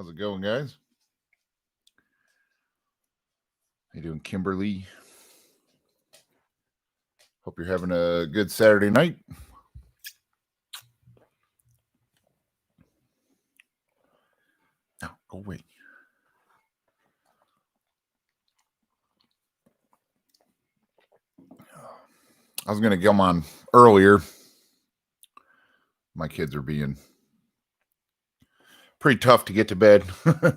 How's it going, guys? How you doing, Kimberly? Hope you're having a good Saturday night. No, go away. I was going to come on earlier. My kids are being pretty tough to get to bed.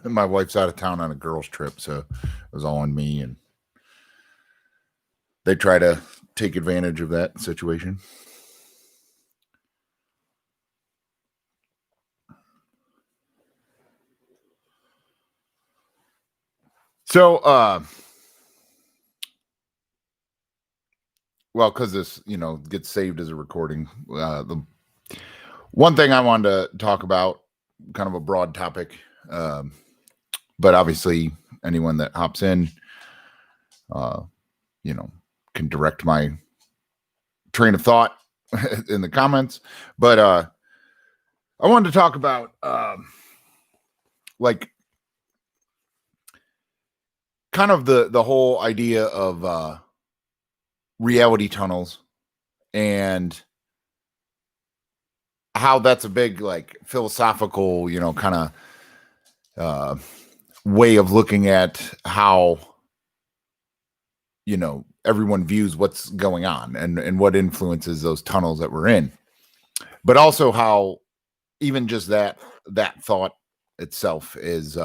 My wife's out of town on a girls' trip, so it was all on me, and they try to take advantage of that situation. So, well, because this, gets saved as a recording. The one thing I wanted to talk about, kind of a broad topic, but obviously anyone that hops in, can direct my train of thought in the comments. But I wanted to talk about kind of the whole idea of reality tunnels and how that's a big philosophical, kind of way of looking at how everyone views what's going on and what influences those tunnels that we're in, but also how even just that thought itself is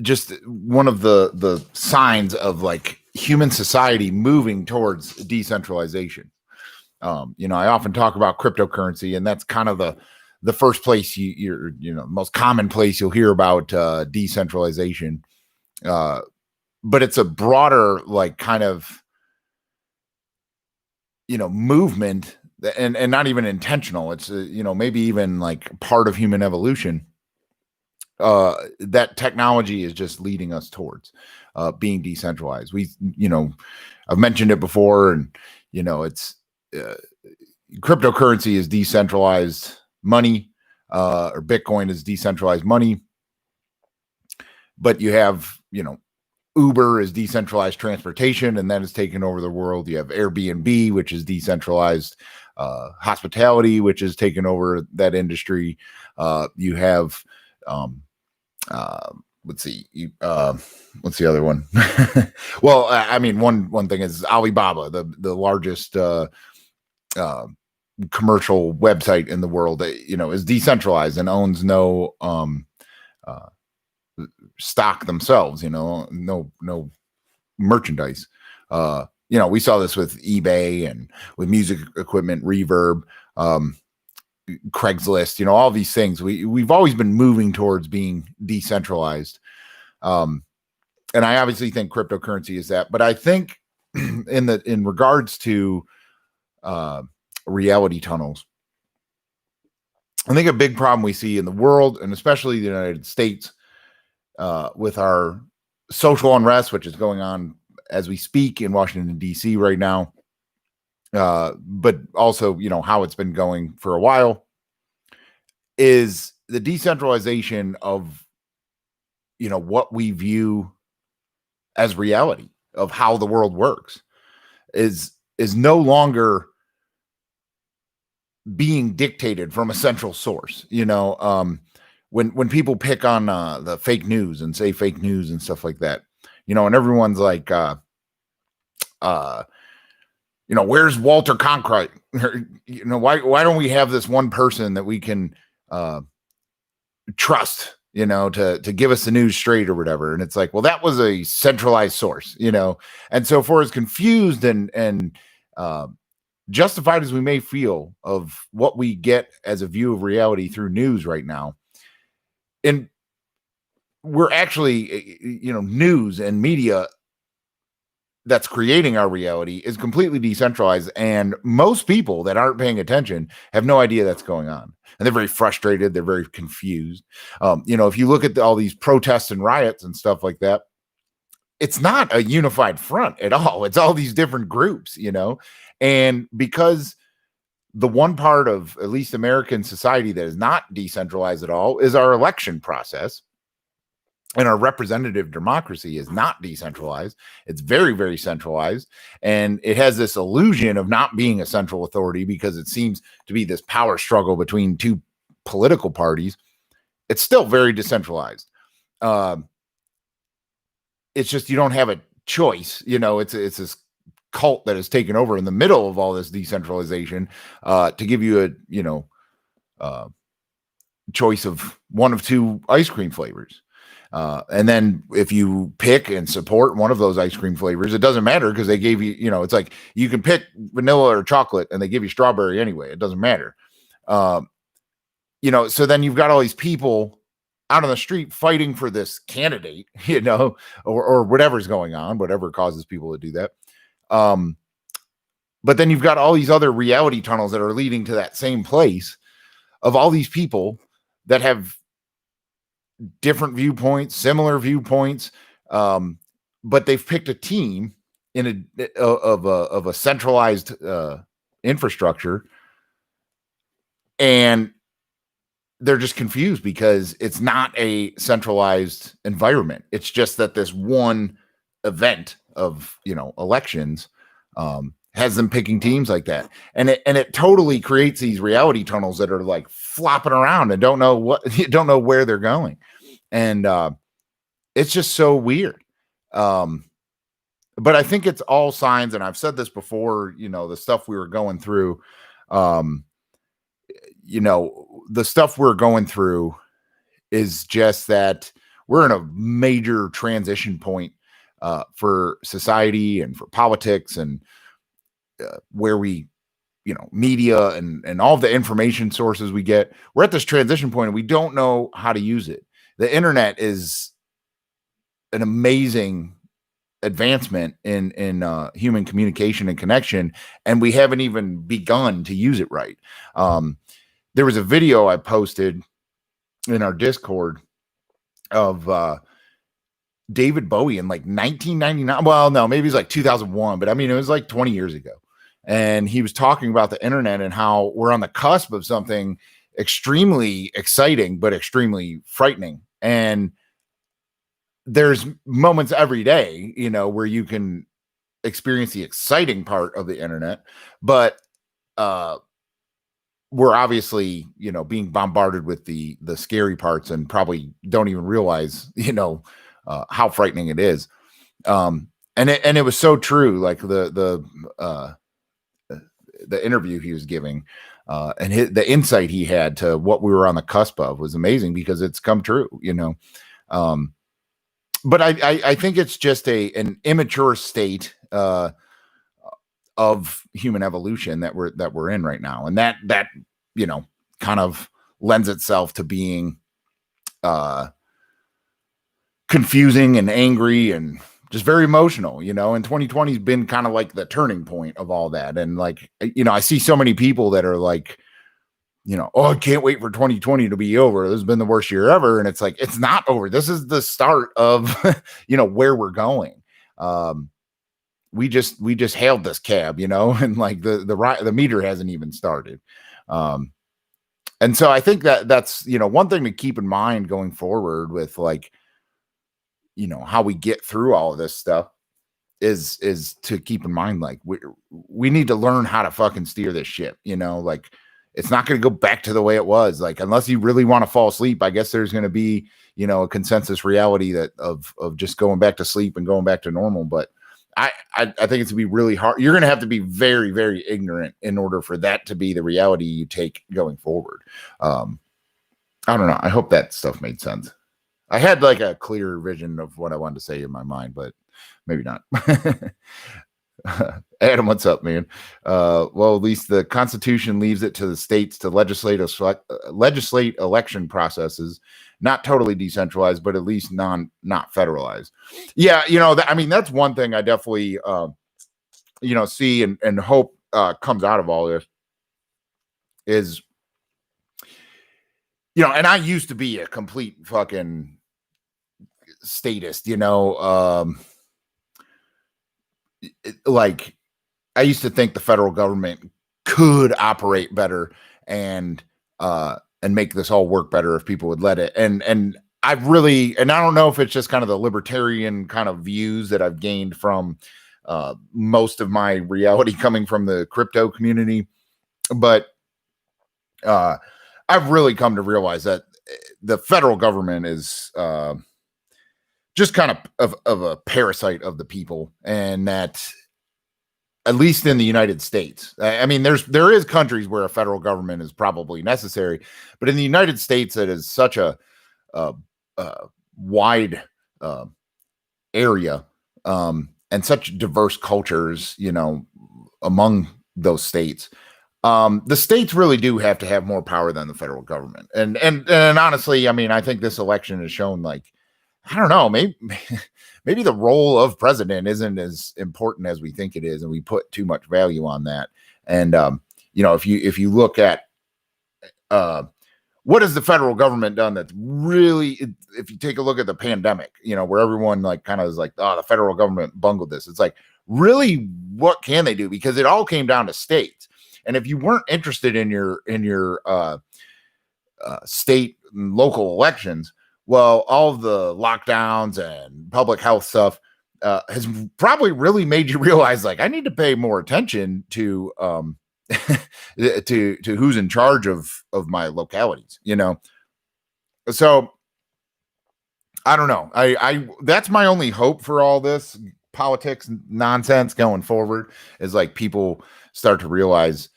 just one of the signs of human society moving towards decentralization. I often talk about cryptocurrency, and that's kind of the first place you're most common place you'll hear about decentralization. But it's a broader kind of movement, and not even intentional. It's maybe even part of human evolution. That technology is just leading us towards being decentralized. I've mentioned it before, and it's cryptocurrency is decentralized money, or Bitcoin is decentralized money. But you have, Uber is decentralized transportation, and that has taken over the world. You have Airbnb, which is decentralized hospitality, which has taken over that industry. You have, let's see, what's the other one? Well, I mean, one thing is Alibaba, the largest commercial website in the world, that is decentralized and owns no stock themselves, no merchandise. We saw this with eBay and with music equipment, Reverb, Craigslist, all these things. We've always been moving towards being decentralized. And I obviously think cryptocurrency is that, but I think in regards to reality tunnels, I think a big problem we see in the world, and especially the United States, with our social unrest, which is going on as we speak in Washington, D.C. right now, but also, how it's been going for a while, is the decentralization of, what we view as reality of how the world works is no longer being dictated from a central source. When people pick on the fake news and say fake news and stuff like that, and everyone's like, where's Walter Cronkite? Why don't we have this one person that we can trust, to give us the news straight or whatever? And it's like, well, that was a centralized source, and so for as confused and justified as we may feel of what we get as a view of reality through news right now, and we're actually, news and media that's creating our reality is completely decentralized, and most people that aren't paying attention have no idea that's going on, and they're very frustrated. They're very confused. If you look at all these protests and riots and stuff like that, it's not a unified front at all. It's all these different groups, and because the one part of at least American society that is not decentralized at all is our election process. And our representative democracy is not decentralized. It's very, very centralized. And it has this illusion of not being a central authority because it seems to be this power struggle between two political parties. It's still very decentralized. It's just you don't have a choice. It's this cult that has taken over in the middle of all this decentralization to give you a choice of one of two ice cream flavors. And then if you pick and support one of those ice cream flavors, it doesn't matter because they gave you, it's like you can pick vanilla or chocolate and they give you strawberry anyway. It doesn't matter. So then you've got all these people out on the street fighting for this candidate, or whatever's going on, whatever causes people to do that. But then you've got all these other reality tunnels that are leading to that same place of all these people that have different viewpoints, similar viewpoints, but they've picked a team of a centralized infrastructure, and they're just confused because it's not a centralized environment. It's just that this one event of elections has them picking teams like that, and it totally creates these reality tunnels that are like flopping around and don't know where they're going, and it's just so weird. But I think it's all signs, and I've said this before. The stuff we were going through, the stuff we're going through is just that we're in a major transition point for society and for politics and where we, media and all the information sources we get. We're at this transition point and we don't know how to use it. The internet is an amazing advancement in human communication and connection, and we haven't even begun to use it right. There was a video I posted in our Discord of David Bowie in like 1999. Well, no, maybe it's like 2001, but I mean, it was like 20 years ago. And he was talking about the internet and how we're on the cusp of something extremely exciting, but extremely frightening. And there's moments every day, where you can experience the exciting part of the internet, but we're obviously, being bombarded with the scary parts and probably don't even realize, how frightening it is. And it was so true. Like the interview he was giving, and the insight he had to what we were on the cusp of was amazing because it's come true, but I think it's just an immature state of human evolution that we're in right now, and that kind of lends itself to being confusing and angry and just very emotional, and 2020 has been kind of like the turning point of all that. And like, I see so many people that are like, oh, I can't wait for 2020 to be over. This has been the worst year ever. And it's like, it's not over. This is the start of, where we're going. We just hailed this cab, and like the meter hasn't even started. And so I think that's, one thing to keep in mind going forward with like, how we get through all of this stuff is to keep in mind, like we need to learn how to fucking steer this ship, like it's not going to go back to the way it was. Like, unless you really want to fall asleep, I guess there's going to be, a consensus reality that of just going back to sleep and going back to normal. But I think it's going to be really hard. You're going to have to be very, very ignorant in order for that to be the reality you take going forward. I don't know. I hope that stuff made sense. I had like a clear vision of what I wanted to say in my mind, but maybe not. Adam, what's up, man? Well, at least the Constitution leaves it to the states to legislate election processes, not totally decentralized, but at least not federalized. Yeah, that's one thing I definitely see and hope comes out of all this is, and I used to be a complete fucking statist, like I used to think the federal government could operate better and make this all work better if people would let it. And I've really, and I don't know if it's just kind of the libertarian kind of views that I've gained from most of my reality coming from the crypto community, but I've really come to realize that the federal government is just kind of a parasite of the people, and that at least in the United States, I mean, there is countries where a federal government is probably necessary, but in the United States, it is such a wide area and such diverse cultures, among those states. The states really do have to have more power than the federal government, and honestly, I mean, I think this election has shown, like, I don't know, maybe the role of president isn't as important as we think it is, and we put too much value on that. And if you look at what has the federal government done that's really, if you take a look at the pandemic, where everyone like kind of is like, oh, the federal government bungled this. It's like, really, what can they do? Because it all came down to states. And if you weren't interested in your state and local elections, well, all of the lockdowns and public health stuff has probably really made you realize, like, I need to pay more attention to to who's in charge of my localities, So I don't know. I that's my only hope for all this politics nonsense going forward, is like people start to realize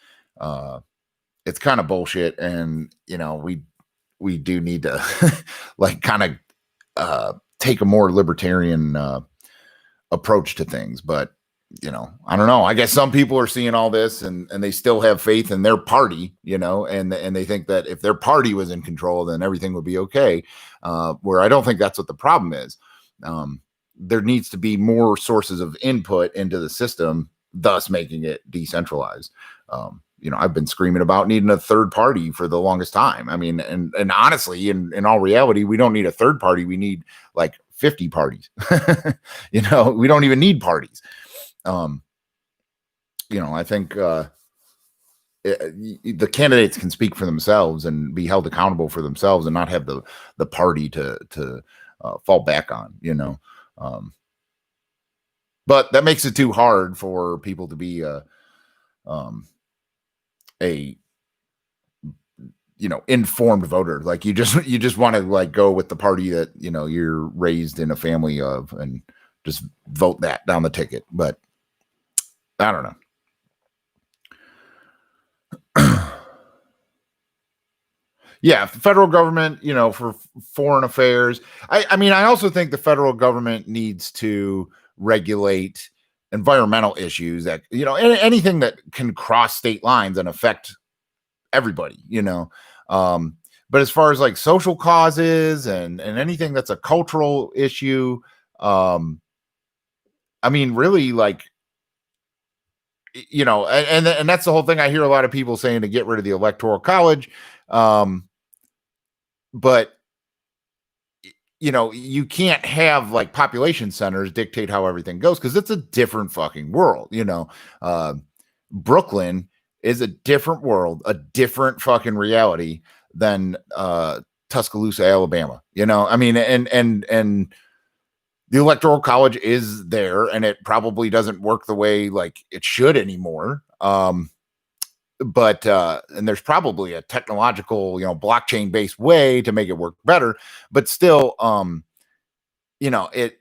it's kind of bullshit, and we do need to like kind of take a more libertarian approach to things. But I don't know. I guess some people are seeing all this and they still have faith in their party, and they think that if their party was in control, then everything would be okay. Where I don't think that's what the problem is. There needs to be more sources of input into the system, thus making it decentralized. I've been screaming about needing a third party for the longest time. I mean, and honestly, in all reality, we don't need a third party. We need like 50 parties. We don't even need parties. I think the candidates can speak for themselves and be held accountable for themselves, and not have the party to fall back on. But that makes it too hard for people to be informed voter. Like, you just want to like go with the party that you're raised in a family of, and just vote that down the ticket. But I don't know. Yeah, the federal government, for foreign affairs. I mean, I also think the federal government needs to regulate environmental issues, that anything that can cross state lines and affect everybody. But as far as like social causes and anything that's a cultural issue, I mean, really, like, and that's the whole thing. I hear a lot of people saying to get rid of the electoral college. But you can't have like population centers dictate how everything goes, because it's a different fucking world. Brooklyn is a different world, a different fucking reality than Tuscaloosa, Alabama. I mean, and the electoral college is there, and it probably doesn't work the way like it should anymore. But and there's probably a technological, blockchain based way to make it work better. But still, if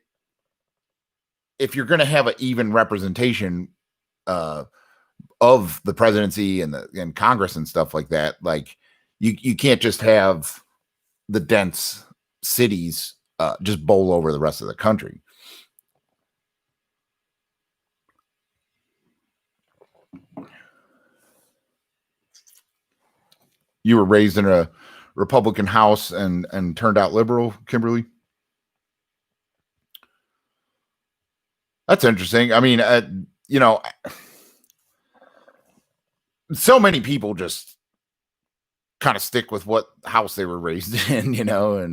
you're going to have an even representation of the presidency and Congress and stuff like that, like you can't just have the dense cities just bowl over the rest of the country. You were raised in a Republican house and turned out liberal, Kimberly? That's interesting. I mean, so many people just kind of stick with what house they were raised in, and I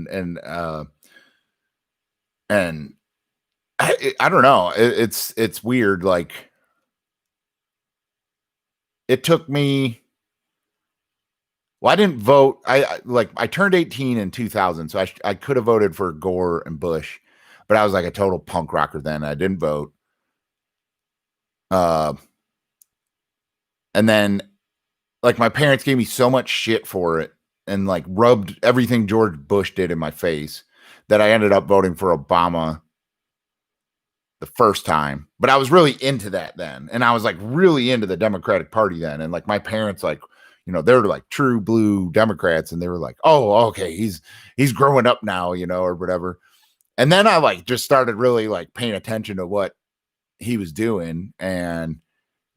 don't know. It's weird. Like, it took me. Well, I didn't vote. I turned 18 in 2000, so I could have voted for Gore and Bush, but I was like a total punk rocker then. I didn't vote. And then like my parents gave me so much shit for it and like rubbed everything George Bush did in my face that I ended up voting for Obama the first time. But I was really into that then. And I was like really into the Democratic Party then. And like my parents, like, you know, they're like true blue Democrats. And they were like, oh, okay, he's growing up now, you know, or whatever. And then I like just started really like paying attention to what he was doing and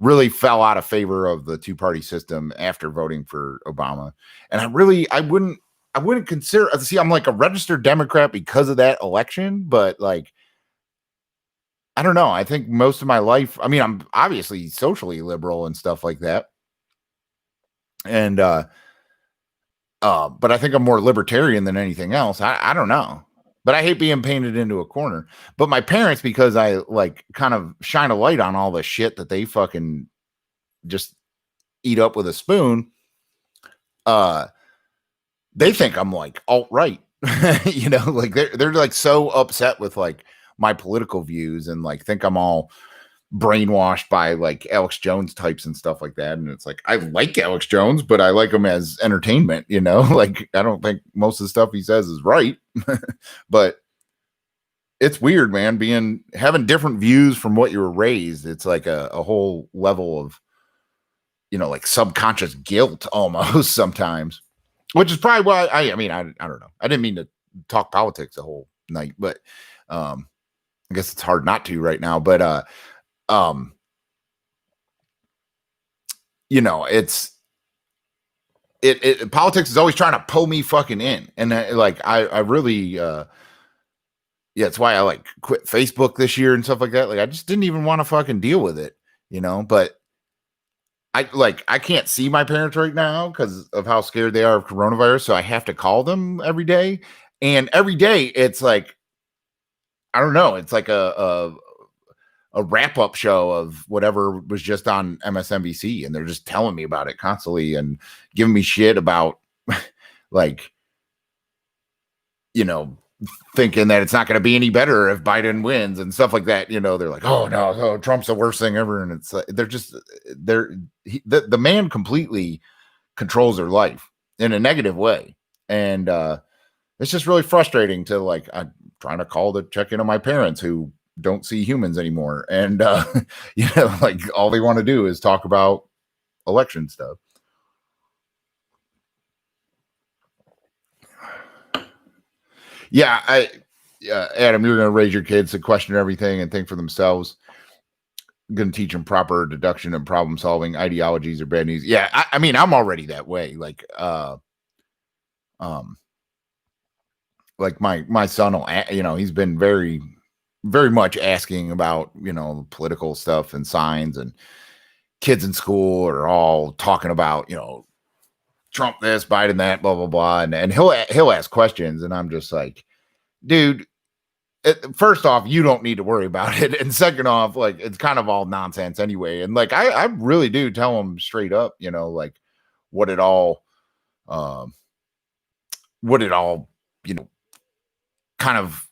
really fell out of favor of the two-party system after voting for Obama. And I wouldn't consider, see, I'm like a registered Democrat because of that election, but like, I don't know. I think most of my life, I mean, I'm obviously socially liberal and stuff like that. And, but I think I'm more libertarian than anything else. I don't know. But I hate being painted into a corner. But my parents, because I like kind of shine a light on all the shit that they fucking just eat up with a spoon, they think I'm like alt-right. You know, like they're like so upset with like my political views and like think I'm all brainwashed by like Alex Jones types and stuff like that. And it's like, I like Alex Jones, but I like him as entertainment, you know, like I don't think most of the stuff he says is right. But it's weird, man, having different views from what you were raised. It's like a whole level of, you know, like subconscious guilt almost sometimes, which is probably why I don't know. I didn't mean to talk politics the whole night, but I guess it's hard not to right now. But you know, politics is always trying to pull me fucking in. And like, I really, yeah, it's why I like quit Facebook this year and stuff like that. Like, I just didn't even want to fucking deal with it, you know, but I can't see my parents right now because of how scared they are of coronavirus. So I have to call them every day. And every day it's like, I don't know. It's like a wrap-up show of whatever was just on MSNBC, and they're just telling me about it constantly and giving me shit about like, you know, thinking that it's not going to be any better if Biden wins and stuff like that. You know, they're like, oh no, Trump's the worst thing ever. And it's like, the man completely controls their life in a negative way. And it's just really frustrating to like, I'm trying to call to check in on my parents who don't see humans anymore. And, you know, like all they want to do is talk about election stuff. Yeah. Adam, you're going to raise your kids to question everything and think for themselves. Going to teach them proper deduction and problem solving. Ideologies are bad news. Yeah. I mean, I'm already that way. Like my son will, you know, he's been very much asking about, you know, political stuff and signs, and kids in school are all talking about, you know, Trump this, Biden that, blah, blah, blah. And he'll ask questions. And I'm just like, dude, first off, you don't need to worry about it. And second off, like, it's kind of all nonsense anyway. And like, I really do tell them straight up, you know, like what it all, you know, kind of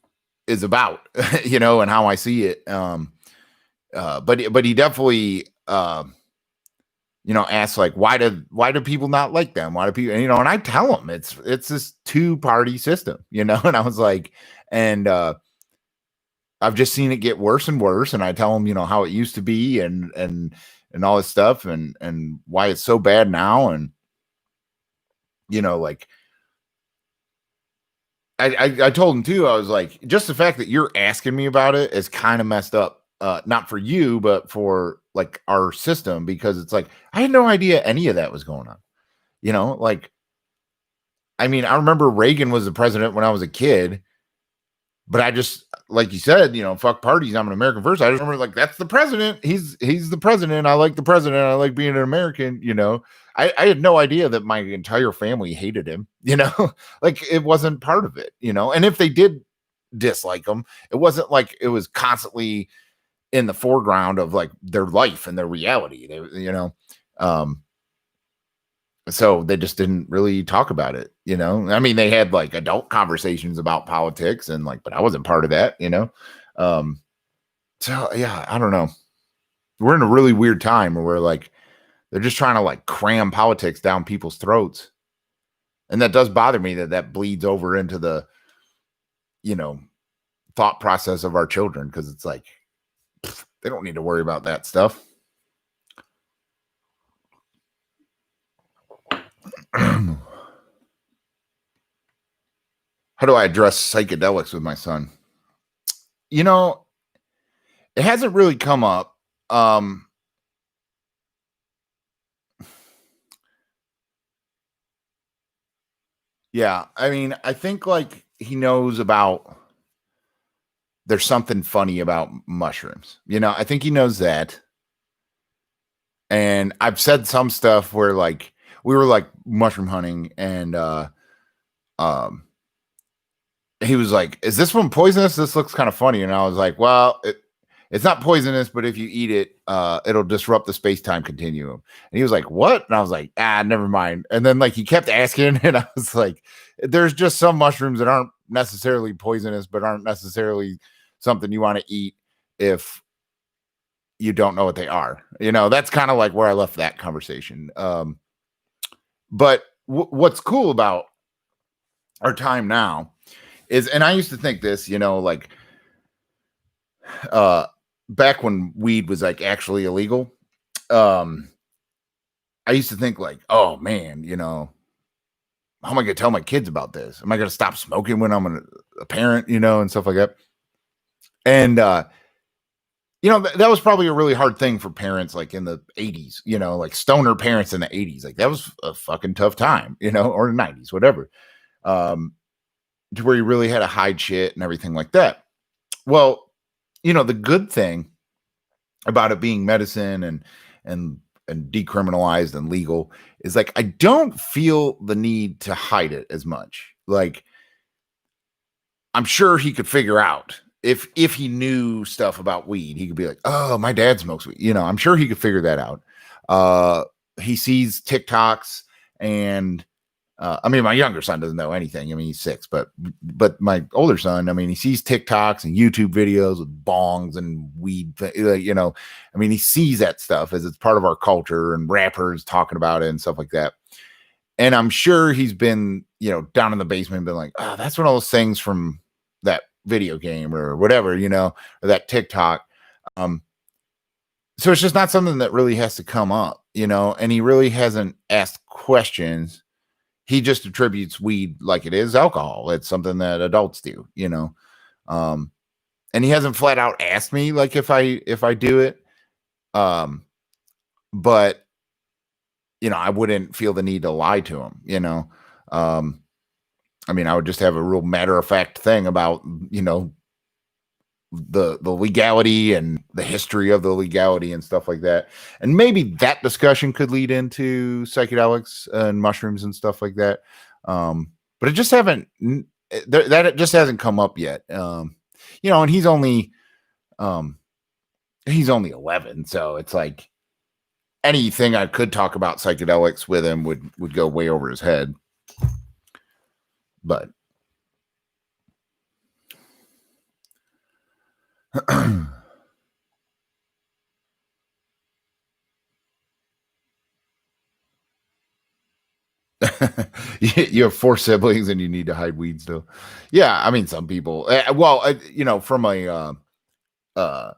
is about, you know, and how I see it. But he definitely, you know, asks like, why do people not like them? Why do people, you know, and I tell them it's this two-party system, you know, and I was like, and, I've just seen it get worse and worse. And I tell them, you know, how it used to be and all this stuff and why it's so bad now. And, you know, like, I told him too, I was like, just the fact that you're asking me about it is kind of messed up. Not for you, but for like our system, because it's like, I had no idea any of that was going on. You know, like, I mean, I remember Reagan was the president when I was a kid, but I just, like you said, you know, fuck parties. I'm an American first. I just remember like, that's the president. He's the president. I like the president. I like being an American, you know. I had no idea that my entire family hated him, you know, like it wasn't part of it, you know. And if they did dislike him, it wasn't like it was constantly in the foreground of like their life and their reality. They, you know, Um, so they just didn't really talk about it, you know. I mean, they had like adult conversations about politics and like, but I wasn't part of that, you know. Um, so yeah, I don't know. We're in a really weird time where we're like they're just trying to like cram politics down people's throats, and that does bother me that that bleeds over into the you know thought process of our children because it's like they don't need to worry about that stuff. How do I address psychedelics with my son? You know, it hasn't really come up. Um, yeah, I mean, I think like he knows about there's something funny about mushrooms. You know, I think he knows that. And I've said some stuff where like we were like mushroom hunting and um he was like, "Is this one poisonous? This looks kind of funny." And I was like, "Well, it's not poisonous, but if you eat it, it'll disrupt the space-time continuum." And he was like, "What?" And I was like, "Ah, never mind." And then like he kept asking, and I was like, "There's just some mushrooms that aren't necessarily poisonous, but aren't necessarily something you want to eat if you don't know what they are." You know, that's kind of like where I left that conversation. But what's cool about our time now is, and I used to think this, you know, like uh back when weed was like actually illegal, um I used to think like, oh man, you know, how am I gonna tell my kids about this? Am I gonna stop smoking when I'm a parent, you know, and stuff like that? And you know, that was probably a really hard thing for parents like in the 80s, you know, like stoner parents in the 80s. Like that was a fucking tough time, you know, or the 90s, whatever. Um, to where you really had to hide shit and everything like that. Well, you know, the good thing about it being medicine and and decriminalized and legal is like I don't feel the need to hide it as much. Like I'm sure he could figure out if he knew stuff about weed, he could be like, "Oh, my dad smokes weed." You know, I'm sure he could figure that out. Uh he sees TikToks and I mean, my younger son doesn't know anything. I mean, he's 6, but my older son, I mean, he sees TikToks and YouTube videos with bongs and weed. You know, I mean, he sees that stuff as it's part of our culture and rappers talking about it and stuff like that. And I'm sure he's been, you know, down in the basement and been like, "Oh, that's one of those things from that video game or whatever, you know, or that TikTok." Um, so it's just not something that really has to come up, you know, and he really hasn't asked questions. He just attributes weed like it is alcohol. It's something that adults do, you know. Um, and he hasn't flat out asked me like if I do it. Um, but you know, I wouldn't feel the need to lie to him, you know. Um, I mean, I would just have a real matter of fact thing about, you know, the legality and the history of the legality and stuff like that. And maybe that discussion could lead into psychedelics and mushrooms and stuff like that. But it just haven't that it just hasn't come up yet. You know, and um he's only 11, so it's like anything I could talk about psychedelics with him would go way over his head. But you have 4 siblings and you need to hide weed still. Yeah, I mean, some people. Well, you know, from a uh,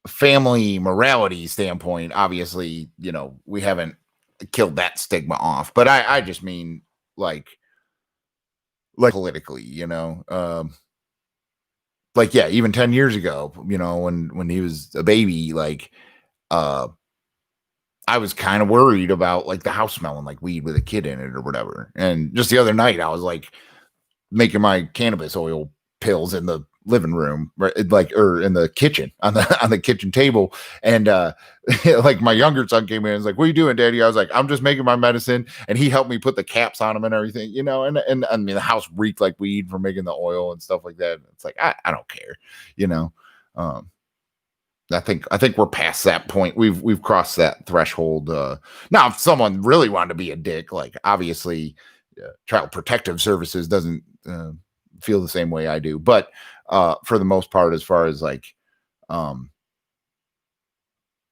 family morality standpoint, obviously, you know, we haven't killed that stigma off. But I just mean like politically, you know, like yeah, even 10 years ago, you know, when he was a baby, like uh I was kind of worried about like the house smelling like weed with a kid in it or whatever. And just the other night, I was like making my cannabis oil pills in the living room, right? Like, or in the kitchen on the on the kitchen table. And like my younger son came in and was like, "What are you doing, Daddy?" I was like, "I'm just making my medicine." And he helped me put the caps on them and everything, you know. And I mean, the house reeked like weed from making the oil and stuff like that. It's like I don't care, you know. Um, I think we're past that point. We've crossed that threshold. Now, if someone really wanted to be a dick, like obviously, Child Protective Services doesn't feel the same way I do. But for the most part, as far as like,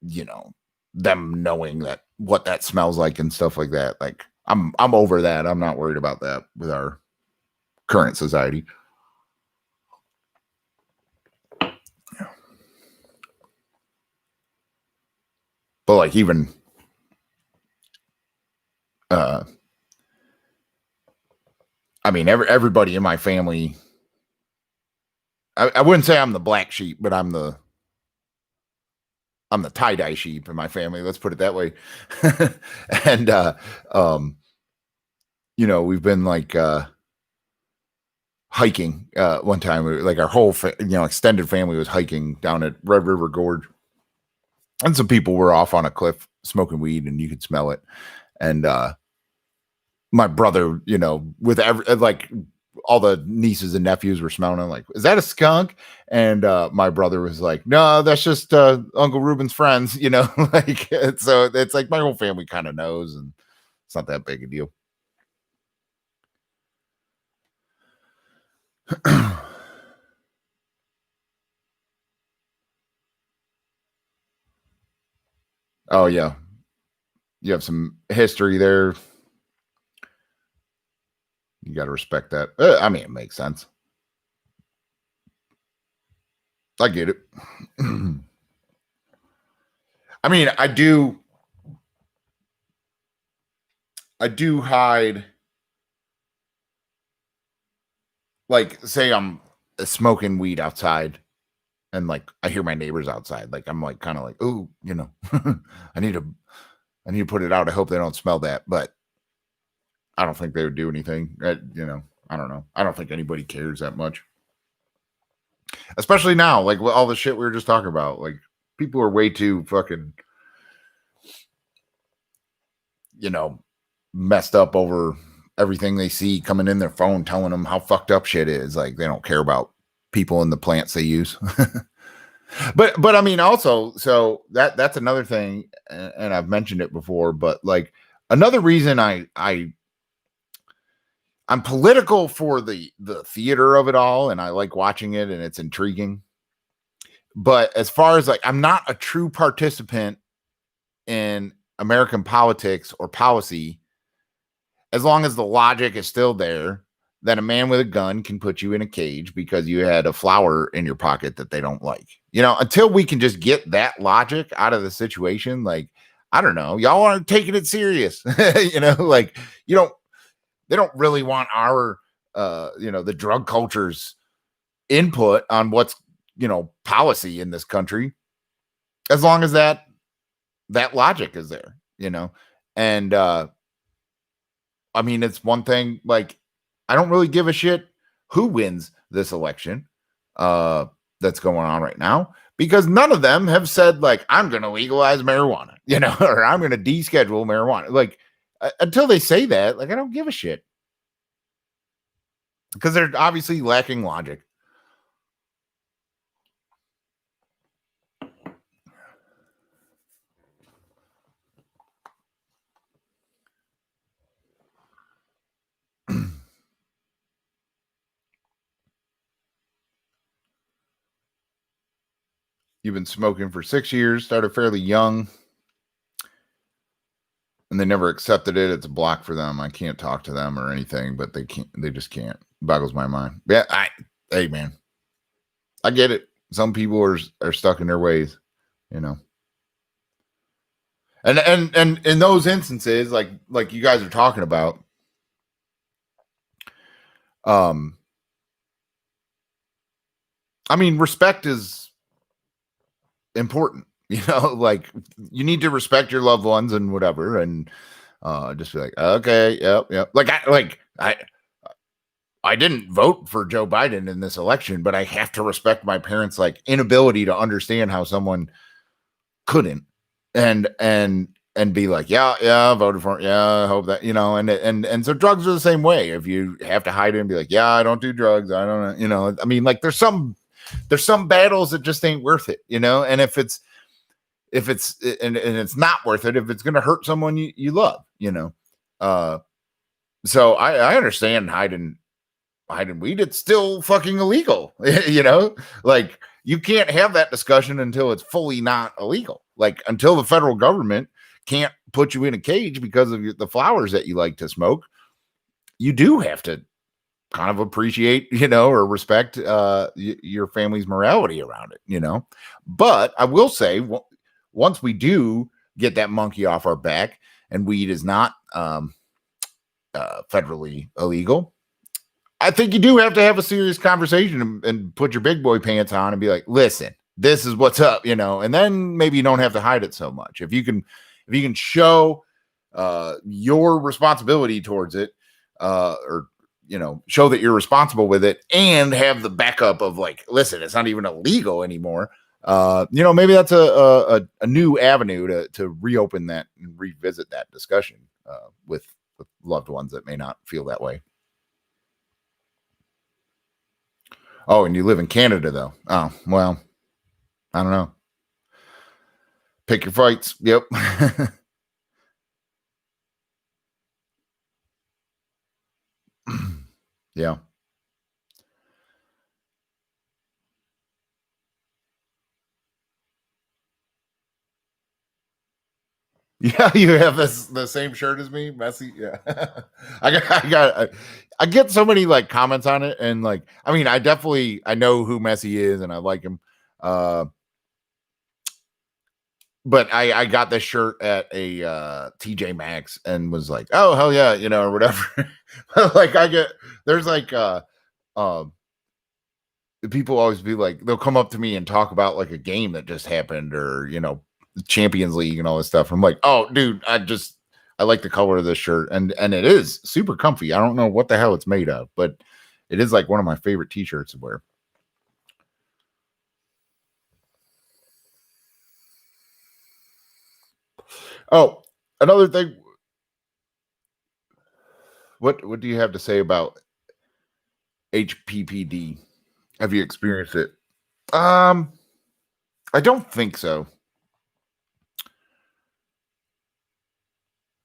you know, them knowing that what that smells like and stuff like that, like I'm over that. I'm not worried about that with our current society. But like even I mean everybody in my family, I wouldn't say I'm the black sheep, but I'm the tie-dye sheep in my family, let's put it that way. And you know, we've been like hiking one time, like our whole extended family was hiking down at Red River Gorge. And some people were off on a cliff smoking weed and you could smell it. And my brother, you know, with like all the nieces and nephews were smelling it, like, is that a skunk? And my brother was like, no, that's just Uncle Rubin's friends, you know. Like, so it's like my whole family kind of knows, and it's not that big a deal. Oh yeah, you have some history there. You got to respect that. I mean, it makes sense. I get it. I mean, I do hide, like, say I'm smoking weed outside and like I hear my neighbors outside, like I'm like kind of like, oh, you know, I need to put it out. I hope they don't smell that, but I don't think they would do anything. You know, I don't know. I don't think anybody cares that much, especially now, like all the shit we were just talking about. Like people are way too fucking, you know, messed up over everything they see coming in their phone telling them how fucked up shit is. Like they don't care about people in the plants they use. but I mean also, so that's another thing, and I've mentioned it before, but like another reason I'm political for the theater of it all, and I like watching it and it's intriguing. But as far as like, I'm not a true participant in American politics or policy as long as the logic is still there that a man with a gun can put you in a cage because you had a flower in your pocket that they don't like. You know, until we can just get that logic out of the situation, like, I don't know, y'all aren't taking it serious. You know, like they don't really want our you know, the drug culture's input on what's, you know, policy in this country, as long as that logic is there, you know. And I mean, it's one thing, like, I don't really give a shit who wins this election that's going on right now, because none of them have said, like, I'm going to legalize marijuana, you know, or I'm going to deschedule marijuana. Like, until they say that, like, I don't give a shit, because they're obviously lacking logic. You've been smoking for 6 years, started fairly young, and they never accepted it. It's a block for them. I can't talk to them or anything, but they just can't. It boggles my mind. Yeah, hey man, I get it. Some people are stuck in their ways, you know. And in those instances, like you guys are talking about, I mean, respect is important, you know. Like, you need to respect your loved ones and whatever, and just be like, okay, yep. Like I didn't vote for Joe Biden in this election, but I have to respect my parents' like inability to understand how someone couldn't, and be like, yeah, I voted for it. Yeah, I hope that, you know, and so drugs are the same way. If you have to hide it and be like, yeah, I don't do drugs, I don't, you know, I mean, like there's some there's some battles that just ain't worth it, and if it's and it's not worth it if it's going to hurt someone you love, so I understand hiding weed. It's still fucking illegal. Like, you can't have that discussion until it's fully not illegal. Like, until the federal government can't put you in a cage because of the flowers that you like to smoke, you do have to kind of appreciate, or respect your family's morality around it, but I will say, once we do get that monkey off our back and weed is not federally illegal, I think you do have to have a serious conversation and put your big boy pants on and be like, listen, this is what's up, and then maybe you don't have to hide it so much. If you can show your responsibility towards it, or show that you're responsible with it, and have the backup of like, listen, it's not even illegal anymore. Maybe that's a new avenue to reopen that and revisit that discussion with loved ones that may not feel that way. Oh, and you live in Canada, though. Oh, well, I don't know. Pick your fights. Yep. Yeah. Yeah, you have the same shirt as me, messy. Yeah, I get so many like comments on it, and like, I mean, I know who Messi is, and I like him. But I got this shirt at a TJ Maxx and was like, oh hell yeah, or whatever. Like, there's like people always be like, they'll come up to me and talk about like a game that just happened, or Champions League and all this stuff. I'm like, oh dude, I like the color of this shirt, and it is super comfy. I don't know what the hell it's made of, but it is like one of my favorite t-shirts to wear. Oh, another thing. What do you have to say about HPPD? Have you experienced it? I don't think so.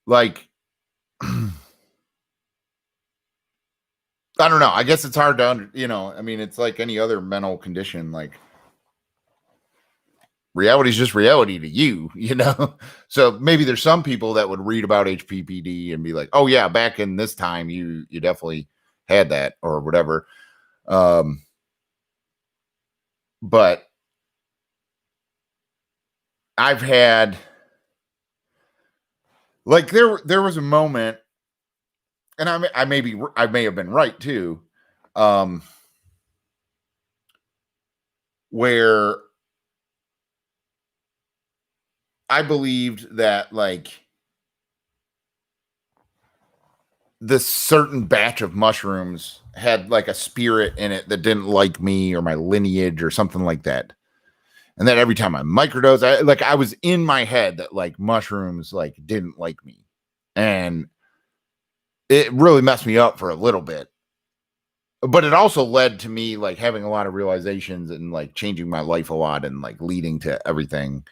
Like, I don't know. I guess it's hard to I mean, it's like any other mental condition. Like, reality is just reality to you, So maybe there's some people that would read about HPPD and be like, oh yeah, back in this time, you definitely had that or whatever. But I've had, like, there was a moment, and I may have been right too, where I believed that like this certain batch of mushrooms had like a spirit in it that didn't like me or my lineage or something like that. And then every time I microdose, I was in my head that like mushrooms like didn't like me. And it really messed me up for a little bit. But it also led to me like having a lot of realizations and like changing my life a lot and like leading to everything,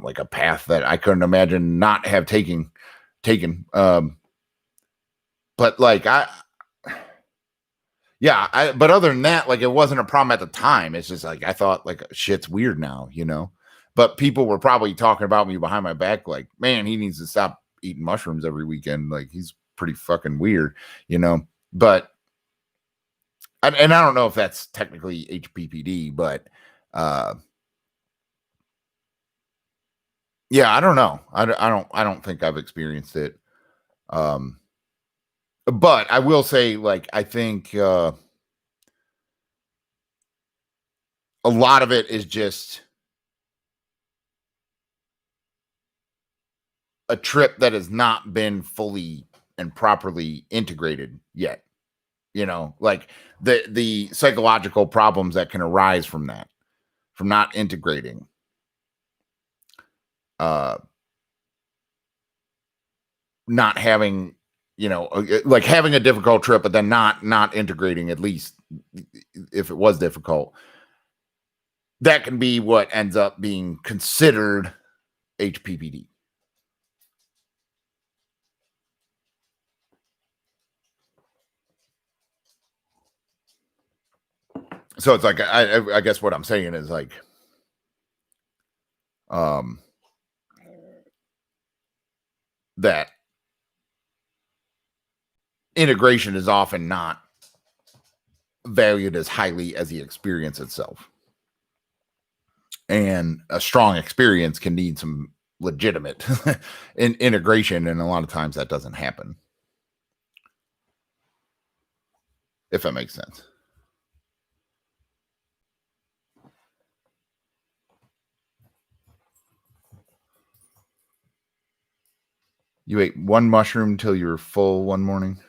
like a path that I couldn't imagine not have taken. But like but other than that, like, it wasn't a problem at the time. It's just like I thought like shit's weird now, But people were probably talking about me behind my back, like, man, he needs to stop eating mushrooms every weekend. Like, he's pretty fucking weird, But and I don't know if that's technically HPPD, but yeah, I don't know. I don't think I've experienced it. But I will say, like, I think a lot of it is just a trip that has not been fully and properly integrated yet. Like the psychological problems that can arise from that, from not integrating. Not having, like having a difficult trip, but then not integrating, at least if it was difficult, that can be what ends up being considered HPPD. So it's like, I guess what I'm saying is like, that integration is often not valued as highly as the experience itself. And a strong experience can need some legitimate integration, and a lot of times that doesn't happen. If that makes sense. You ate one mushroom till you were full one morning?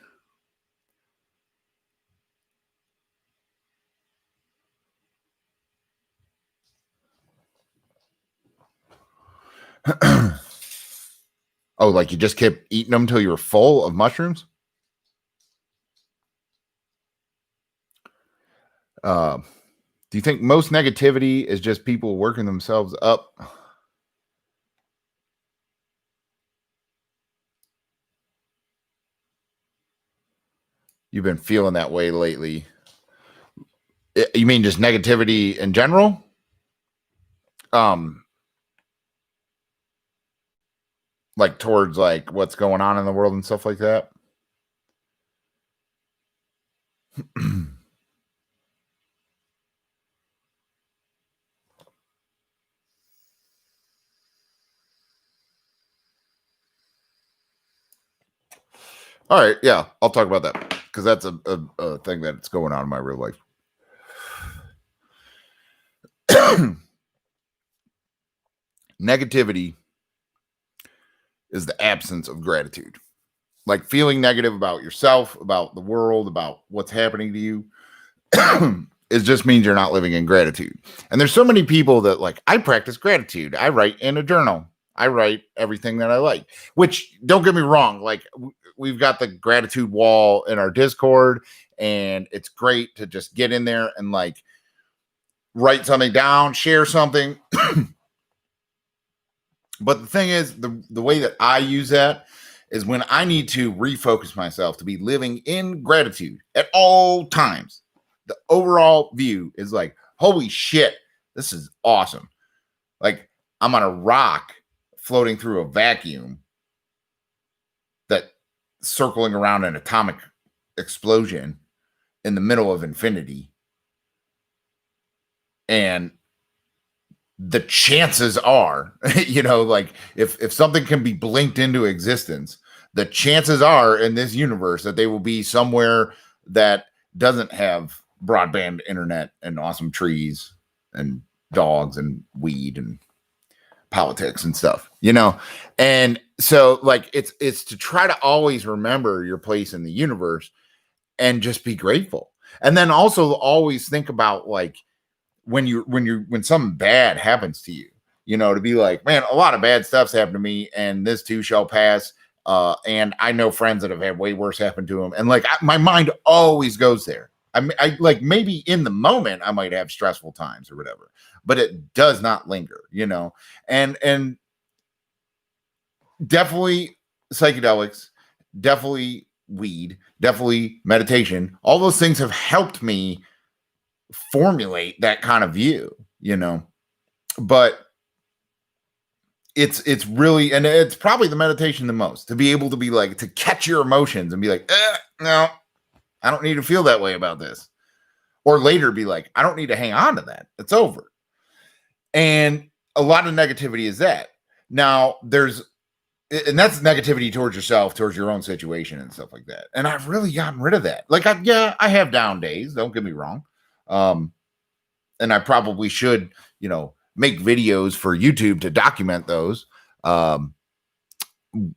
Oh, like you just kept eating them till you were full of mushrooms? Do you think most negativity is just people working themselves up? You've been feeling that way lately. You mean just negativity in general? Like towards like what's going on in the world and stuff like that? All right, yeah, I'll talk about that because that's a thing that's going on in my real life. Negativity is the absence of gratitude. Like feeling negative about yourself, about the world, about what's happening to you. It just means you're not living in gratitude. And there's so many people that like, I practice gratitude. I write in a journal. I write everything that I like, which don't get me wrong. Like we've got the gratitude wall in our Discord, and it's great to just get in there and like write something down, share something. But the thing is, the way that I use that is when I need to refocus myself to be living in gratitude at all times. The overall view is like, holy shit, this is awesome. Like I'm on a rock floating through a vacuum that circling around an atomic explosion in the middle of infinity. And the chances are, like if something can be blinked into existence, the chances are in this universe that they will be somewhere that doesn't have broadband internet and awesome trees and dogs and weed and politics and stuff, and so like it's to try to always remember your place in the universe and just be grateful. And then also always think about like when something bad happens to you, to be like, man, a lot of bad stuff's happened to me and this too shall pass. And I know friends that have had way worse happen to them. And like, my mind always goes there. I like maybe in the moment I might have stressful times or whatever, but it does not linger, and definitely psychedelics, definitely weed, definitely meditation. All those things have helped me formulate that kind of view, but it's really, and it's probably the meditation the most, to be able to be like, to catch your emotions and be like, no, I don't need to feel that way about this. Or later be like, I don't need to hang on to that. It's over. And a lot of negativity is that. Now and that's negativity towards yourself, towards your own situation and stuff like that. And I've really gotten rid of that. Like, I have down days. Don't get me wrong. And I probably should, make videos for YouTube to document those,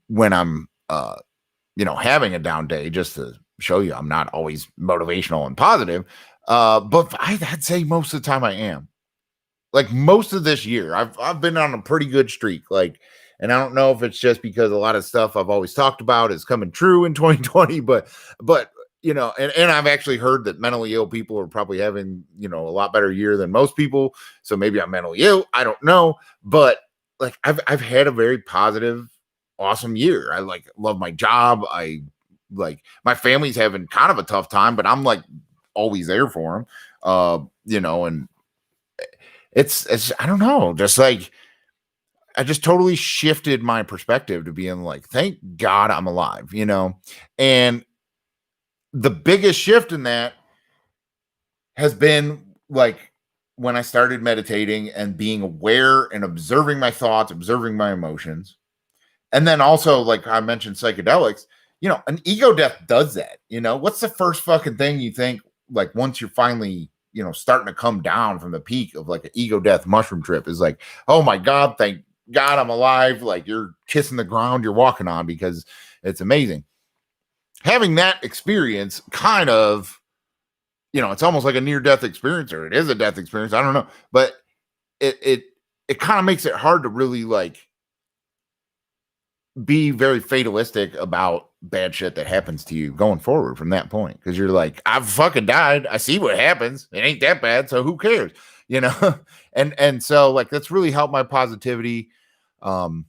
when I'm, having a down day, just to show you I'm not always motivational and positive. But I'd say most of the time I am. Like most of this year, I've been on a pretty good streak. Like And I don't know if it's just because a lot of stuff I've always talked about is coming true in 2020, but and I've actually heard that mentally ill people are probably having, a lot better year than most people. So maybe I'm mentally ill. I don't know. But like I've had a very positive, awesome year. I like love my job. I like my family's having kind of a tough time, but I'm like always there for them. And it's I don't know, just like I just totally shifted my perspective to being like, thank God I'm alive, And the biggest shift in that has been like when I started meditating and being aware and observing my thoughts, observing my emotions. And then also, like I mentioned, psychedelics, an ego death does that. What's the first fucking thing you think, like, once you're finally, starting to come down from the peak of like an ego death mushroom trip is like, oh my God, thank God I'm alive. Like you're kissing the ground you're walking on because it's amazing. Having that experience kind of, it's almost like a near death experience, or it is a death experience. I don't know. But it kind of makes it hard to really like be very fatalistic about bad shit that happens to you going forward from that point. Cause you're like, I've fucking died. I see what happens. It ain't that bad. So who cares? And so like, that's really helped my positivity. And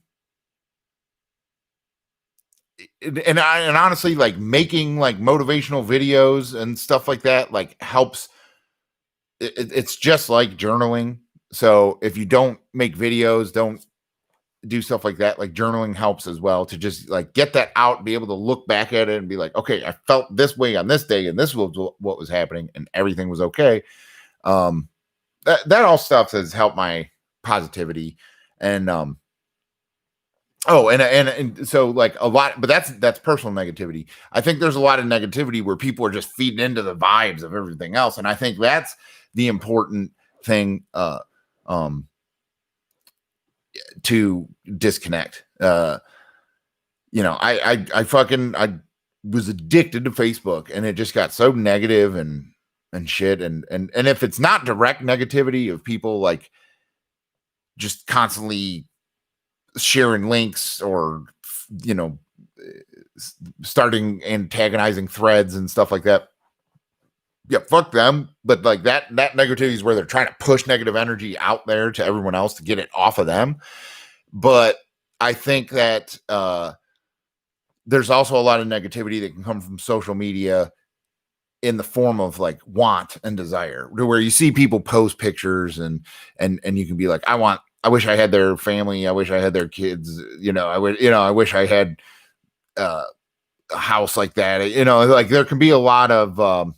honestly, like making like motivational videos and stuff like that, like helps. It's just like journaling. So if you don't make videos, don't do stuff like that, like journaling helps as well to just like get that out, be able to look back at it and be like, okay, I felt this way on this day and this was what was happening and everything was okay. That all stuff has helped my positivity. And and so like a lot, but that's personal negativity. I think there's a lot of negativity where people are just feeding into the vibes of everything else, and I think that's the important thing to disconnect. I was addicted to Facebook, and it just got so negative and shit, and if it's not direct negativity of people like just constantly sharing links or starting antagonizing threads and stuff like that, yeah, fuck them. But like that negativity is where they're trying to push negative energy out there to everyone else to get it off of them. But I think that there's also a lot of negativity that can come from social media in the form of like want and desire, where you see people post pictures and you can be like, I wish I had their family. I wish I had their kids. I wish I had a house like that. Like there can be a lot of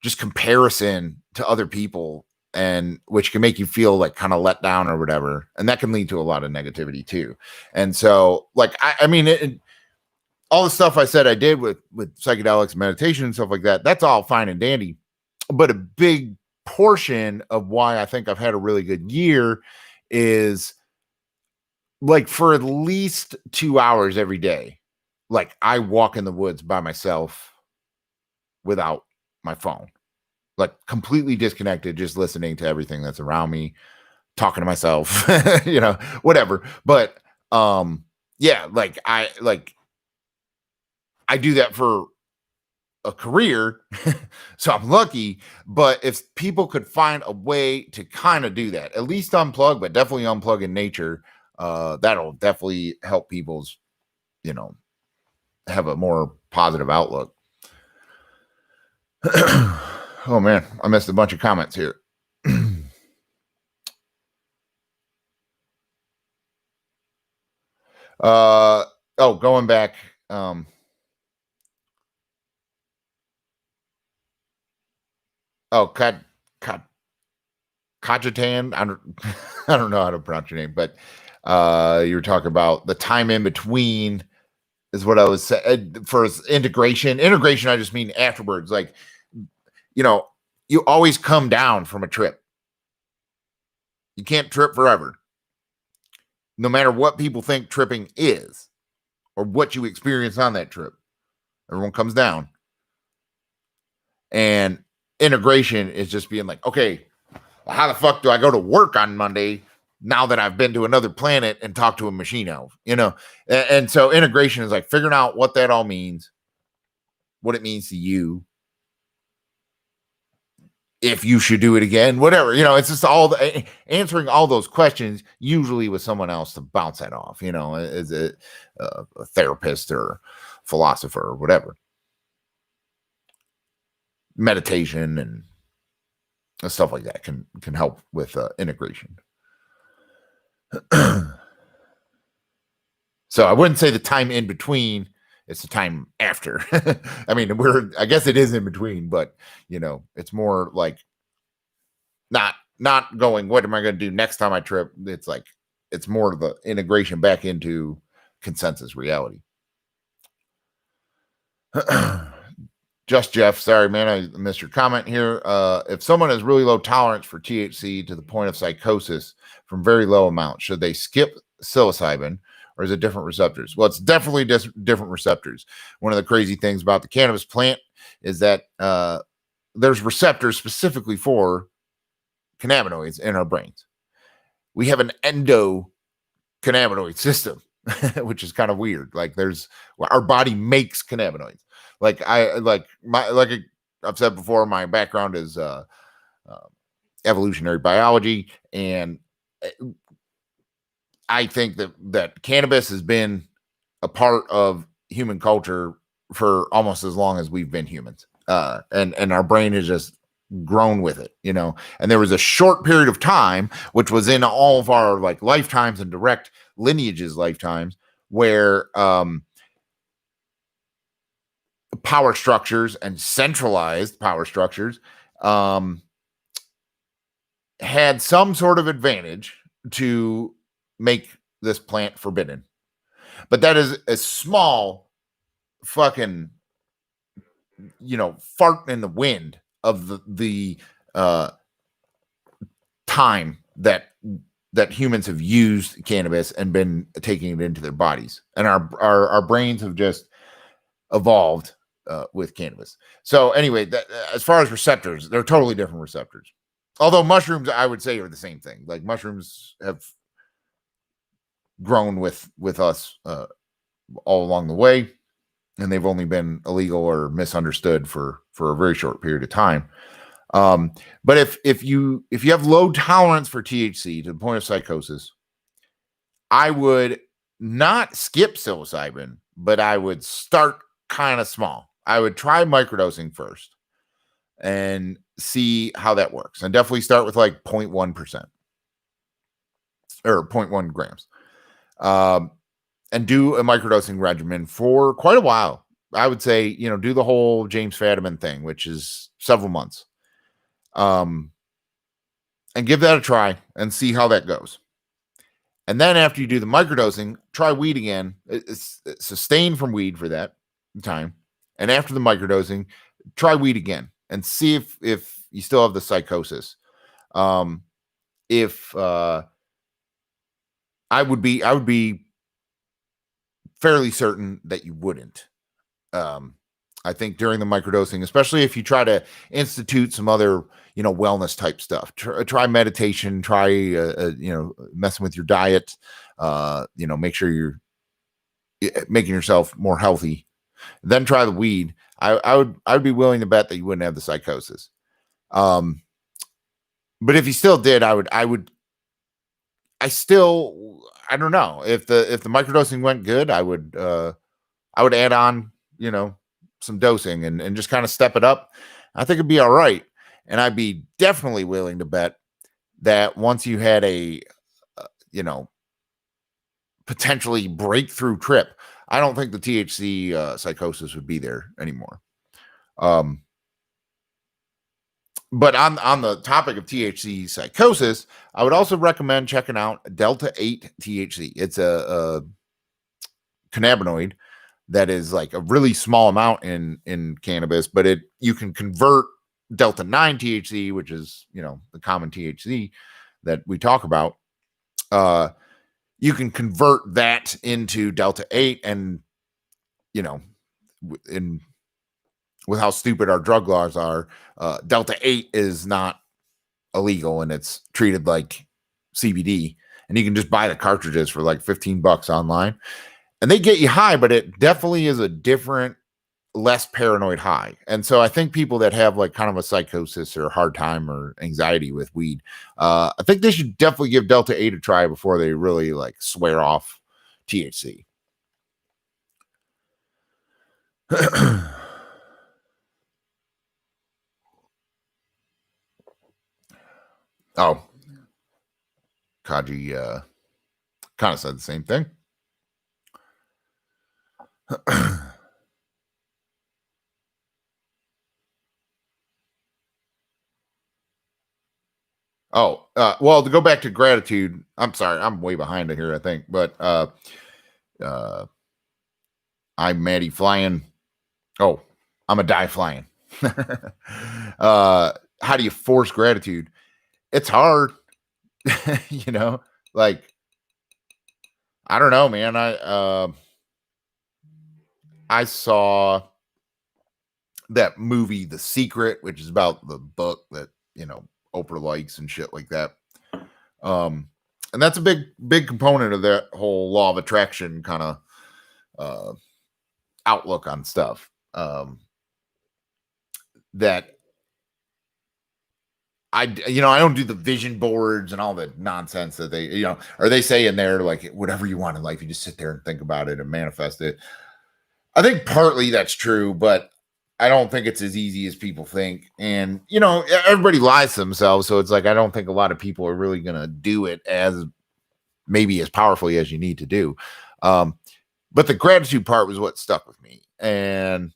just comparison to other people, and which can make you feel like kind of let down or whatever. And that can lead to a lot of negativity too. And so like, I mean, all the stuff I said I did with psychedelics, meditation and stuff like that, that's all fine and dandy. But a big portion of why I think I've had a really good year is like for at least 2 hours every day, like I walk in the woods by myself without my phone, like completely disconnected, just listening to everything that's around me, talking to myself, whatever. But yeah, like I do that for a career, so I'm lucky. But if people could find a way to kind of do that, at least unplug, but definitely unplug in nature, that'll definitely help people's, have a more positive outlook. Oh man, I missed a bunch of comments here. Going back, Kajitan. I don't know how to pronounce your name, but you were talking about the time in between is what I was saying. For integration, I just mean afterwards. Like, you always come down from a trip. You can't trip forever. No matter what people think tripping is or what you experience on that trip, everyone comes down. And integration is just being like, okay, how the fuck do I go to work on Monday now that I've been to another planet and talked to a machine elf, and so integration is like figuring out what that all means, what it means to you, if you should do it again, whatever, it's just answering all those questions, usually with someone else to bounce that off, as a therapist or philosopher or whatever. Meditation and stuff like that can help with integration. So I wouldn't say the time in between, it's the time after. I mean, I guess it is in between, but it's more like not going, what am I going to do next time I trip? It's like, it's more the integration back into consensus reality. Just Jeff, sorry, man, I missed your comment here. If someone has really low tolerance for THC to the point of psychosis from very low amounts, should they skip psilocybin, or is it different receptors? Well, it's definitely different receptors. One of the crazy things about the cannabis plant is that there's receptors specifically for cannabinoids in our brains. We have an endocannabinoid system, which is kind of weird. Like our body makes cannabinoids. Like I've said before, my background is evolutionary biology, and I think that cannabis has been a part of human culture for almost as long as we've been humans, and our brain has just grown with it, and there was a short period of time, which was in all of our like lifetimes and direct lineages lifetimes, where power structures and centralized power structures had some sort of advantage to make this plant forbidden. But that is a small fucking fart in the wind of the time that humans have used cannabis and been taking it into their bodies, and our brains have just evolved with cannabis. So anyway, as far as receptors, they're totally different receptors. Although mushrooms, I would say, are the same thing. Like mushrooms have grown with us all along the way, and they've only been illegal or misunderstood for a very short period of time. But if you have low tolerance for THC to the point of psychosis, I would not skip psilocybin, but I would start kind of small. I would try microdosing first and see how that works, and definitely start with like 0.1% or 0.1 grams, and do a microdosing regimen for quite a while. I would say, do the whole James Fadiman thing, which is several months, and give that a try and see how that goes. And then after you do the microdosing, try weed again. It's sustain from weed for that time. And after the microdosing, try weed again and see if you still have the psychosis. I would be fairly certain that you wouldn't. I think during the microdosing, especially if you try to institute some other, wellness type stuff, try meditation, try, messing with your diet, make sure you're making yourself more healthy, then try the weed. I would be willing to bet that you wouldn't have the psychosis. But if you still did, I don't know if the microdosing went good, I would add on, some dosing and just kind of step it up. I think it'd be all right. And I'd be definitely willing to bet that once you had a, potentially breakthrough trip, I don't think the THC psychosis would be there anymore. But on the topic of THC psychosis, I would also recommend checking out Delta 8 THC. It's a cannabinoid that is like a really small amount in cannabis, but you can convert Delta 9 THC, which is, the common THC that we talk about. You can convert that into Delta 8, and, with how stupid our drug laws are, Delta 8 is not illegal, and it's treated like CBD. and you can just buy the cartridges for like $15 online, and they get you high, but it definitely is a different, less paranoid high. And so I think people that have like kind of a psychosis or a hard time or anxiety with weed, I think they should definitely give Delta 8 a try before they really like swear off THC. Oh, Kaji kind of said the same thing. Oh, well, to go back to gratitude, I'm sorry, I'm way behind it here, I think, but I'm Maddie flying. Oh, I'm a die flying. How do you force gratitude? It's hard, you know, like, I don't know, man. I saw that movie, The Secret, which is about the book that, Oprah likes and shit like that. And that's a big component of that whole law of attraction kind of outlook on stuff. That I don't do the vision boards and all the nonsense that they, or they say in there, like, whatever you want in life, you just sit there and think about it and manifest it. I think partly that's true, but I don't think it's as easy as people think. And, everybody lies to themselves. So it's like, I don't think a lot of people are really going to do it as maybe as powerfully as you need to do. But the gratitude part was what stuck with me. And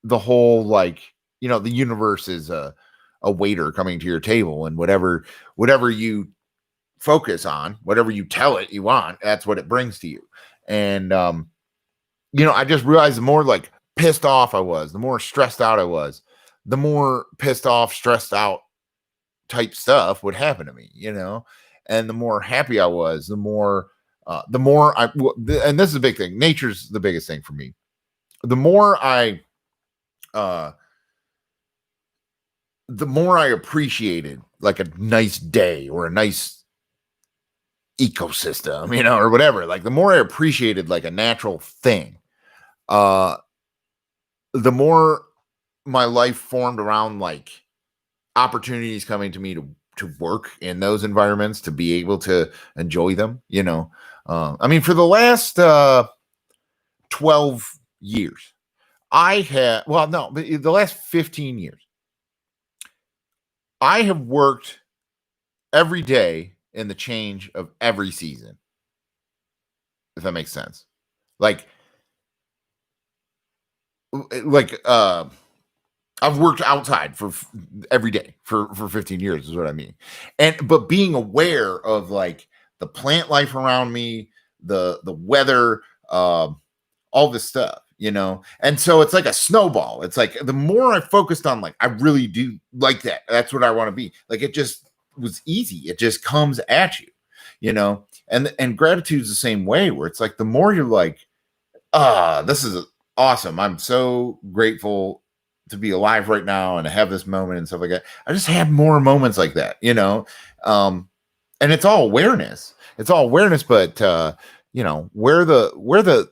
the whole, like, the universe is a waiter coming to your table, and whatever you focus on, whatever you tell it you want, that's what it brings to you. And, I just realized the more like pissed off I was, the more stressed out I was, the more pissed off, stressed out type stuff would happen to me, and the more happy I was, the more and this is a big thing. Nature's the biggest thing for me. The more I appreciated like a nice day or a nice ecosystem, or whatever, like the more I appreciated like a natural thing, the more my life formed around like opportunities coming to me to work in those environments, to be able to enjoy them, I mean, for the last 12 years, the last 15 years, I have worked every day in the change of every season, if that makes sense. Like I've worked outside for every day for 15 years is what I mean. But being aware of like the plant life around me, the weather, all this stuff, and so it's like a snowball. It's like the more I focused on, like, I really do like that. That's what I want to be. Like, it just was easy. It just comes at you, and gratitude is the same way, where it's like the more you're like, this is awesome. I'm so grateful to be alive right now and to have this moment and stuff like that. I just have more moments like that, and it's all awareness. It's all awareness, but where the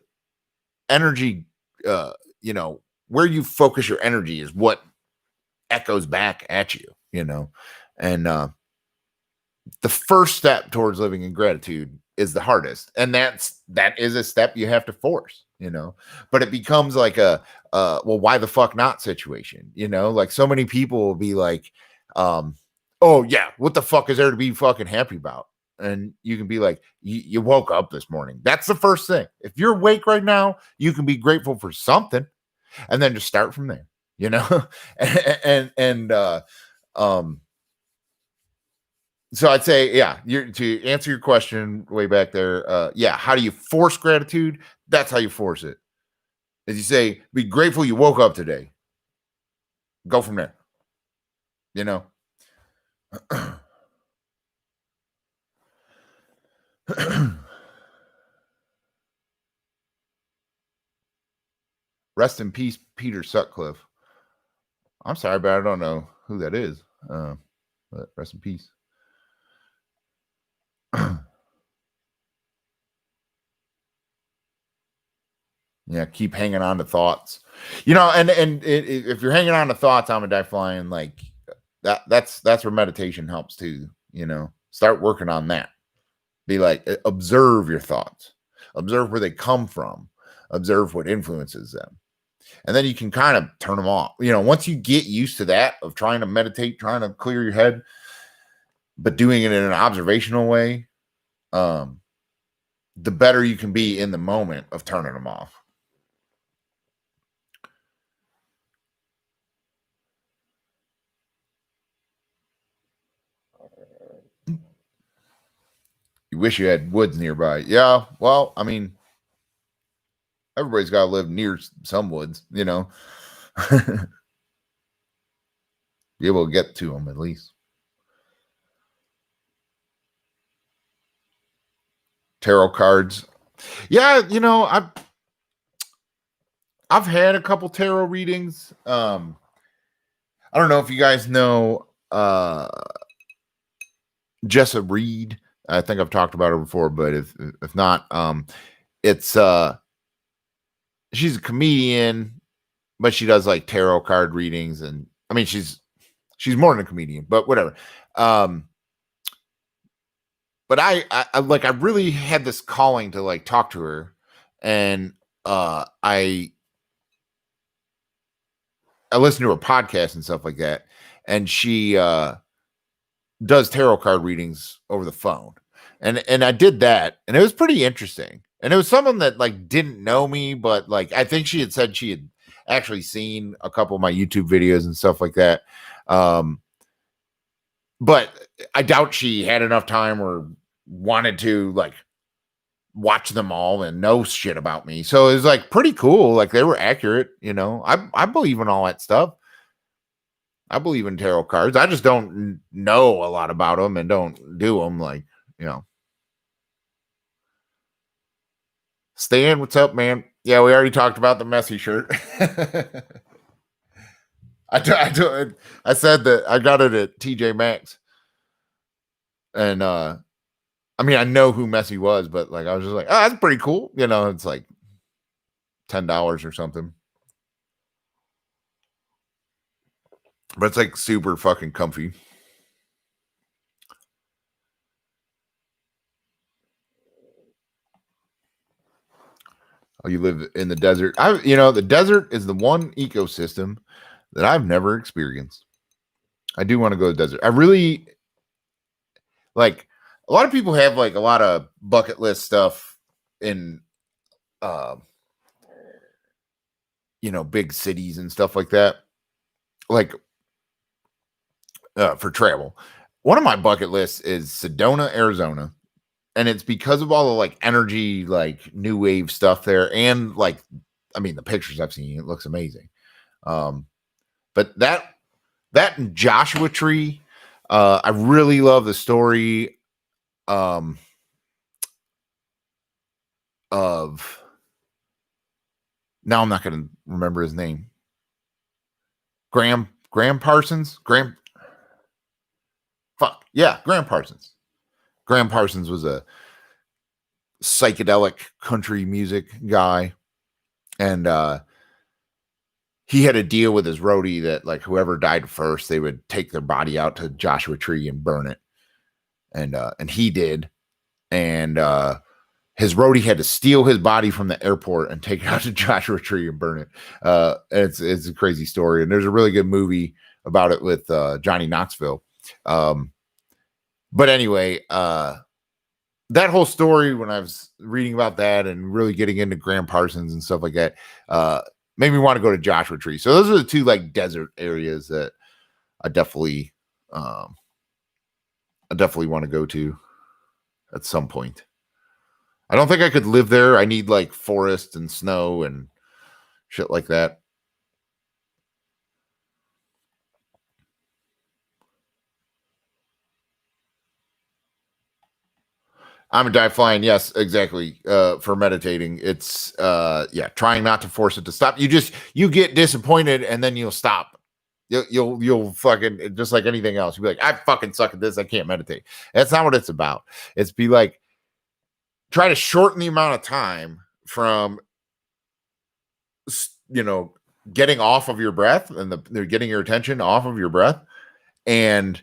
energy, where you focus your energy is what echoes back at you, and the first step towards living in gratitude is the hardest, and that is a step you have to force, but it becomes like a well, why the fuck not situation, like so many people will be like, oh yeah, what the fuck is there to be fucking happy about? And you can be like, you woke up this morning. That's the first thing. If you're awake right now, you can be grateful for something, and then just start from there, and so I'd say, yeah, to answer your question way back there, yeah, how do you force gratitude? That's how you force it. As you say, be grateful you woke up today. Go from there. Rest in peace, Peter Sutcliffe. I'm sorry, but I don't know who that is. But rest in peace. Yeah, keep hanging on to thoughts. And if you're hanging on to thoughts, I'm a die flying, like that's where meditation helps too. Start working on that. Be like, observe your thoughts, observe where they come from, observe what influences them, and then you can kind of turn them off. Once you get used to that of trying to meditate, trying to clear your head, but doing it in an observational way, the better you can be in the moment of turning them off. You wish you had woods nearby. Yeah, well, I mean, everybody's got to live near some woods, Be able to get to them at least. Tarot cards. Yeah, I've had a couple tarot readings. I don't know if you guys know Jessa Reed. I think I've talked about her before, but if not, it's she's a comedian, but she does like tarot card readings, and I mean she's more than a comedian, but whatever. But I really had this calling to like talk to her, and I listened to her podcast and stuff like that, and she does tarot card readings over the phone, and I did that, and it was pretty interesting. And it was someone that like didn't know me, but like I think she had said she had actually seen a couple of my YouTube videos and stuff like that. But I doubt she had enough time or wanted to like watch them all and know shit about me. So it was like pretty cool. Like they were accurate, I believe in all that stuff. I believe in tarot cards. I just don't know a lot about them and don't do them, like, Stan, what's up, man? Yeah, we already talked about the messy shirt. I said that I got it at TJ Maxx. And I mean, I know who Messi was, but like I was just like, oh, that's pretty cool. It's like $10 or something. But it's like super fucking comfy. Oh, you live in the desert. The desert is the one ecosystem that I've never experienced. I do want to go to the desert. I really like, a lot of people have like a lot of bucket list stuff in big cities and stuff like that, like for travel. One of my bucket lists is Sedona, Arizona, and it's because of all the like energy, like new wave stuff there, and like, I mean, the pictures I've seen, it looks amazing. But that Joshua Tree, I really love the story of now I'm not going to remember his name. Graham Parsons. Graham Parsons. Graham Parsons was a psychedelic country music guy, and he had a deal with his roadie that like whoever died first, they would take their body out to Joshua Tree and burn it, and he did, and his roadie had to steal his body from the airport and take it out to Joshua Tree and burn it. It's a crazy story, and there's a really good movie about it with Johnny Knoxville. But anyway, that whole story, when I was reading about that and really getting into Graham Parsons and stuff like that, made me want to go to Joshua Tree. So those are the two like desert areas that I definitely want to go to at some point. I don't think I could live there. I need like forest and snow and shit like that. I'm a die flying. Yes, exactly. For meditating, it's trying not to force it to stop. You get disappointed and then you'll stop. You'll fucking, just like anything else, you'll be like, I fucking suck at this, I can't meditate. That's not what it's about. It's be like, try to shorten the amount of time from, you know, getting off of your breath, and they're getting your attention off of your breath and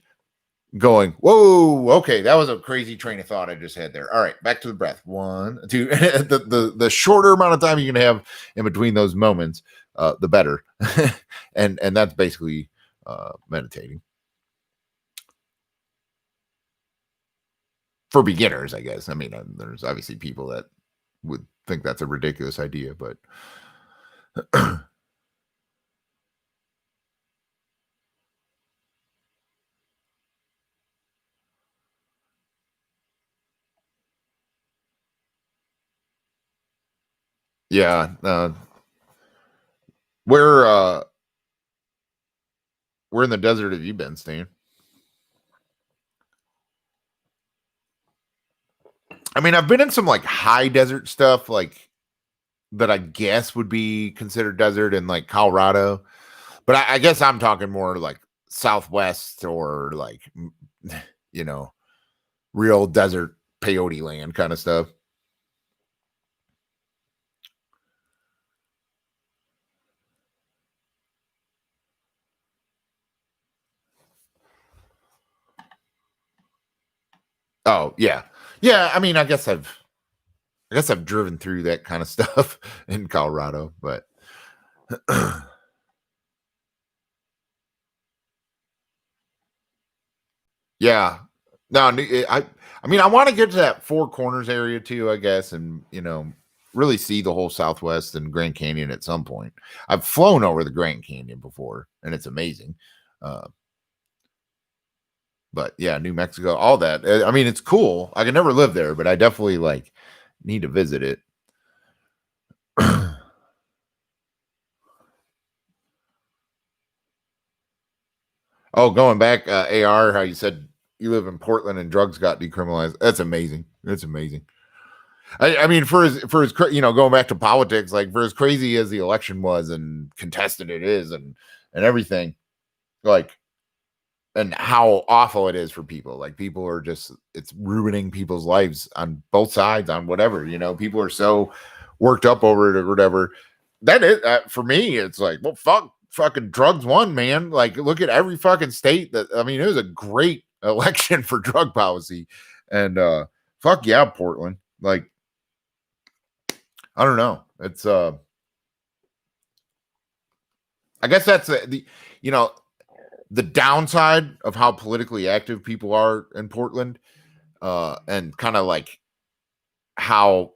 going, whoa, okay, that was a crazy train of thought I just had there. All right, back to the breath. 1, 2. The shorter amount of time you can have in between those moments, the better. and that's basically meditating for beginners, I guess. I mean, there's obviously people that would think that's a ridiculous idea, but yeah. Where in the desert have you been, Stan? I mean, I've been in some like high desert stuff, like that I guess would be considered desert in like Colorado, but I guess I'm talking more like Southwest or like, you know, real desert peyote land kind of stuff. Oh yeah, yeah. I mean, I guess I've driven through that kind of stuff in Colorado, but yeah. No, I mean, I want to get to that Four Corners area too, I guess, and really see the whole Southwest and Grand Canyon at some point. I've flown over the Grand Canyon before, and it's amazing. Uh, but yeah, New Mexico, all that. I mean, it's cool. I can never live there, but I definitely like need to visit it. Oh, going back, AR, how you said you live in Portland and drugs got decriminalized. That's amazing. That's amazing. I mean, for his going back to politics, like for as crazy as the election was and contested it is, and everything, like, and how awful it is for people. Like, people are just, it's ruining people's lives on both sides, on whatever. People are so worked up over it or whatever. That is, for me, it's like, well, fucking drugs won, man. Like, look at every fucking state that, I mean, it was a great election for drug policy, and fuck yeah, Portland. Like, I don't know. It's I guess that's the downside of how politically active people are in Portland, and kind of like how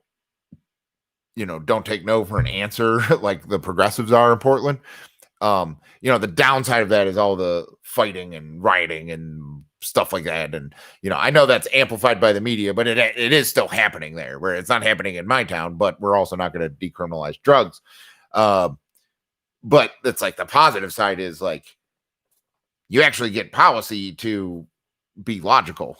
don't take no for an answer like the progressives are in Portland. The downside of that is all the fighting and rioting and stuff like that. And, I know that's amplified by the media, but it is still happening there, where it's not happening in my town, but we're also not going to decriminalize drugs. But it's like the positive side is like, you actually get policy to be logical.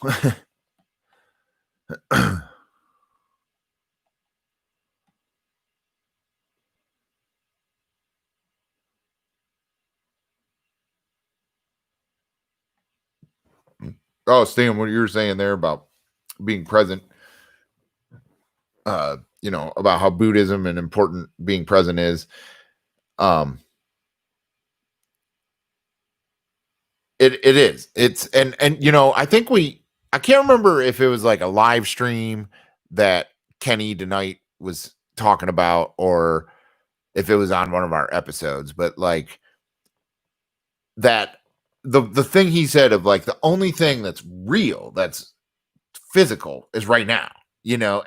Oh, Stan, what you were saying there about being present, about how Buddhism and important being present is. Um, it is. It's and I think I can't remember if it was like a live stream that Kenny tonight was talking about, or if it was on one of our episodes, but like that the thing he said of like, the only thing that's real, that's physical, is right now.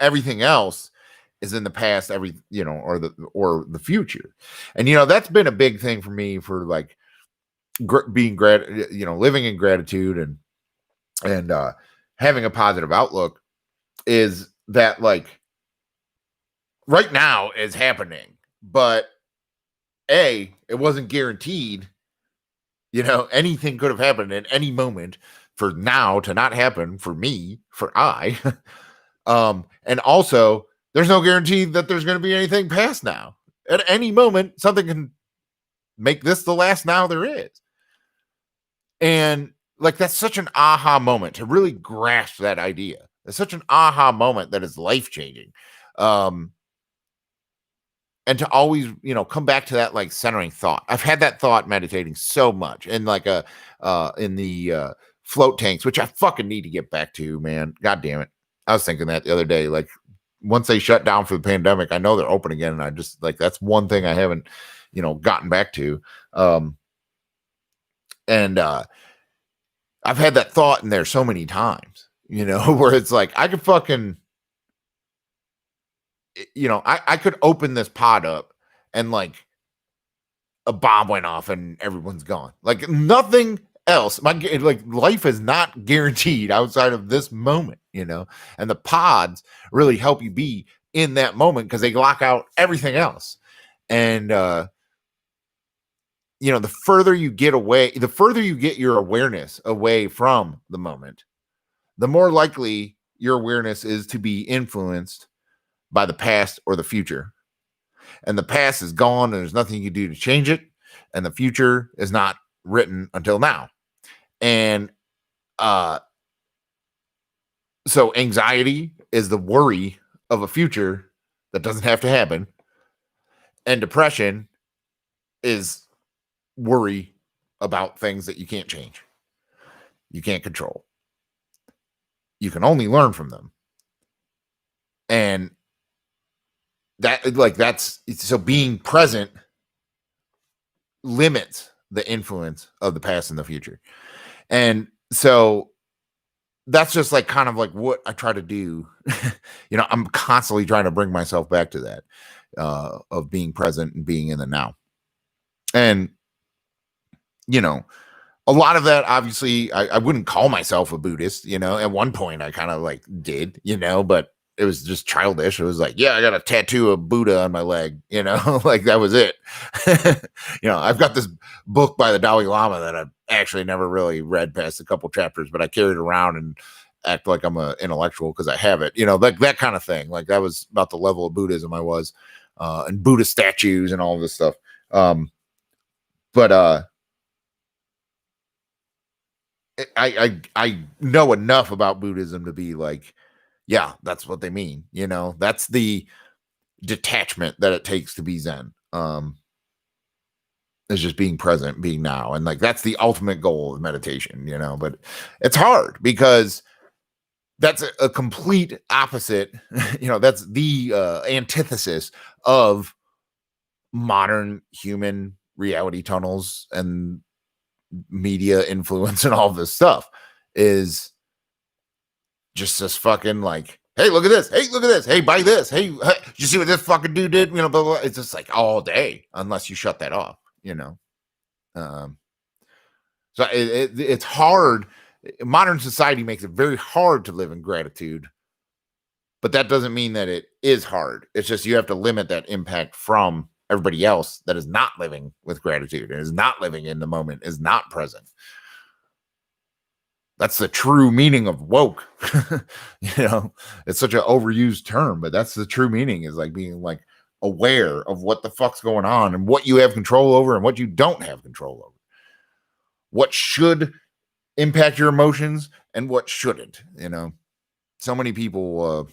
Everything else is in the past, or the future. And that's been a big thing for me, for like being living in gratitude and having a positive outlook, is that like right now is happening, but it wasn't guaranteed. Anything could have happened at any moment for now to not happen for me, for I. And also, there's no guarantee that there's going to be anything past now. At any moment, something can make this the last now there is. And like that's such an aha moment to really grasp that idea. It's such an aha moment that is life changing. Um, and to always, come back to that like centering thought. I've had that thought meditating so much and like in the float tanks, which I fucking need to get back to, man. God damn it. I was thinking that the other day, like once they shut down for the pandemic, I know they're open again. And I just like that's one thing I haven't, gotten back to. And I've had that thought in there so many times, where it's like I could fucking, I could open this pod up and like a bomb went off and everyone's gone. Like nothing else. Like life is not guaranteed outside of this moment, And the pods really help you be in that moment because they lock out everything else. And the further you get away, the further you get your awareness away from the moment, the more likely your awareness is to be influenced by the past or the future. And the past is gone and there's nothing you can do to change it. And the future is not written until now. And so anxiety is the worry of a future that doesn't have to happen. And depression is worry about things that you can't change, you can't control. You can only learn from them. And that's so being present limits the influence of the past and the future. And so that's just like kind of like what I try to do. I'm constantly trying to bring myself back to that of being present and being in the now. And a lot of that, obviously, I wouldn't call myself a Buddhist. At one point I kind of like did, but it was just childish. It was like, yeah, I got a tattoo of Buddha on my leg, like that was it. I've got this book by the Dalai Lama that I've actually never really read past a couple chapters, but I carry it around and act like I'm an intellectual because I have it, like that kind of thing. Like that was about the level of Buddhism I was, and Buddha statues and all of this stuff. But I know enough about Buddhism to be like, yeah, that's what they mean. That's the detachment that it takes to be Zen. Is just being present, being now. And like, that's the ultimate goal of meditation, but it's hard because that's a complete opposite. That's the antithesis of modern human reality tunnels and media influence and all this stuff is just this fucking like, hey, look at this. Hey, look at this. Hey, buy this. Hey, you see what this fucking dude did? Blah, blah, blah. It's just like all day unless you shut that off, So it's hard. Modern society makes it very hard to live in gratitude, but that doesn't mean that it is hard. It's just you have to limit that impact from everybody else that is not living with gratitude and is not living in the moment, is not present. That's the true meaning of woke. It's such an overused term, but that's the true meaning, is like being like aware of what the fuck's going on and what you have control over and what you don't have control over. What should impact your emotions and what shouldn't. So many people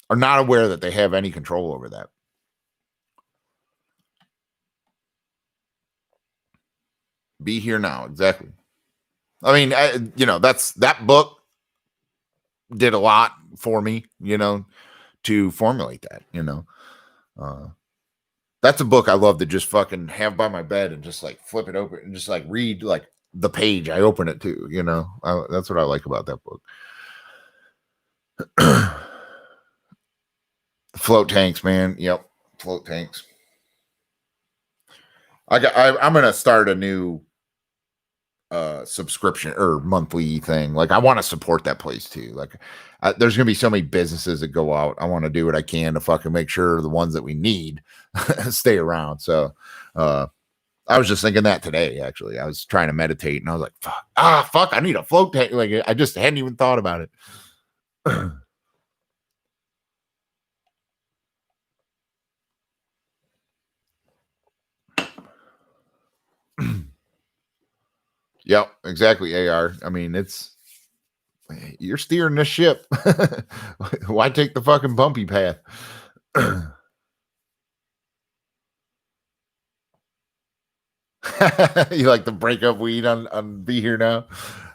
are not aware that they have any control over that. Be here now. Exactly. I mean, that book did a lot for me, to formulate that, that's a book I love to just fucking have by my bed and just like flip it open and just like read like the page I open it to, that's what I like about that book. Float tanks, man. Yep. Float tanks. I'm going to start a new subscription or monthly thing. Like I want to support that place too. Like there's gonna be so many businesses that go out. I want to do what I can to fucking make sure the ones that we need stay around. So I was just thinking that today. Actually, I was trying to meditate and I was like, fuck, I need a float tank. Like I just hadn't even thought about it. Yep, exactly. AR. I mean, you're steering this ship. Why take the fucking bumpy path? You like the breakup weed on Be Here Now?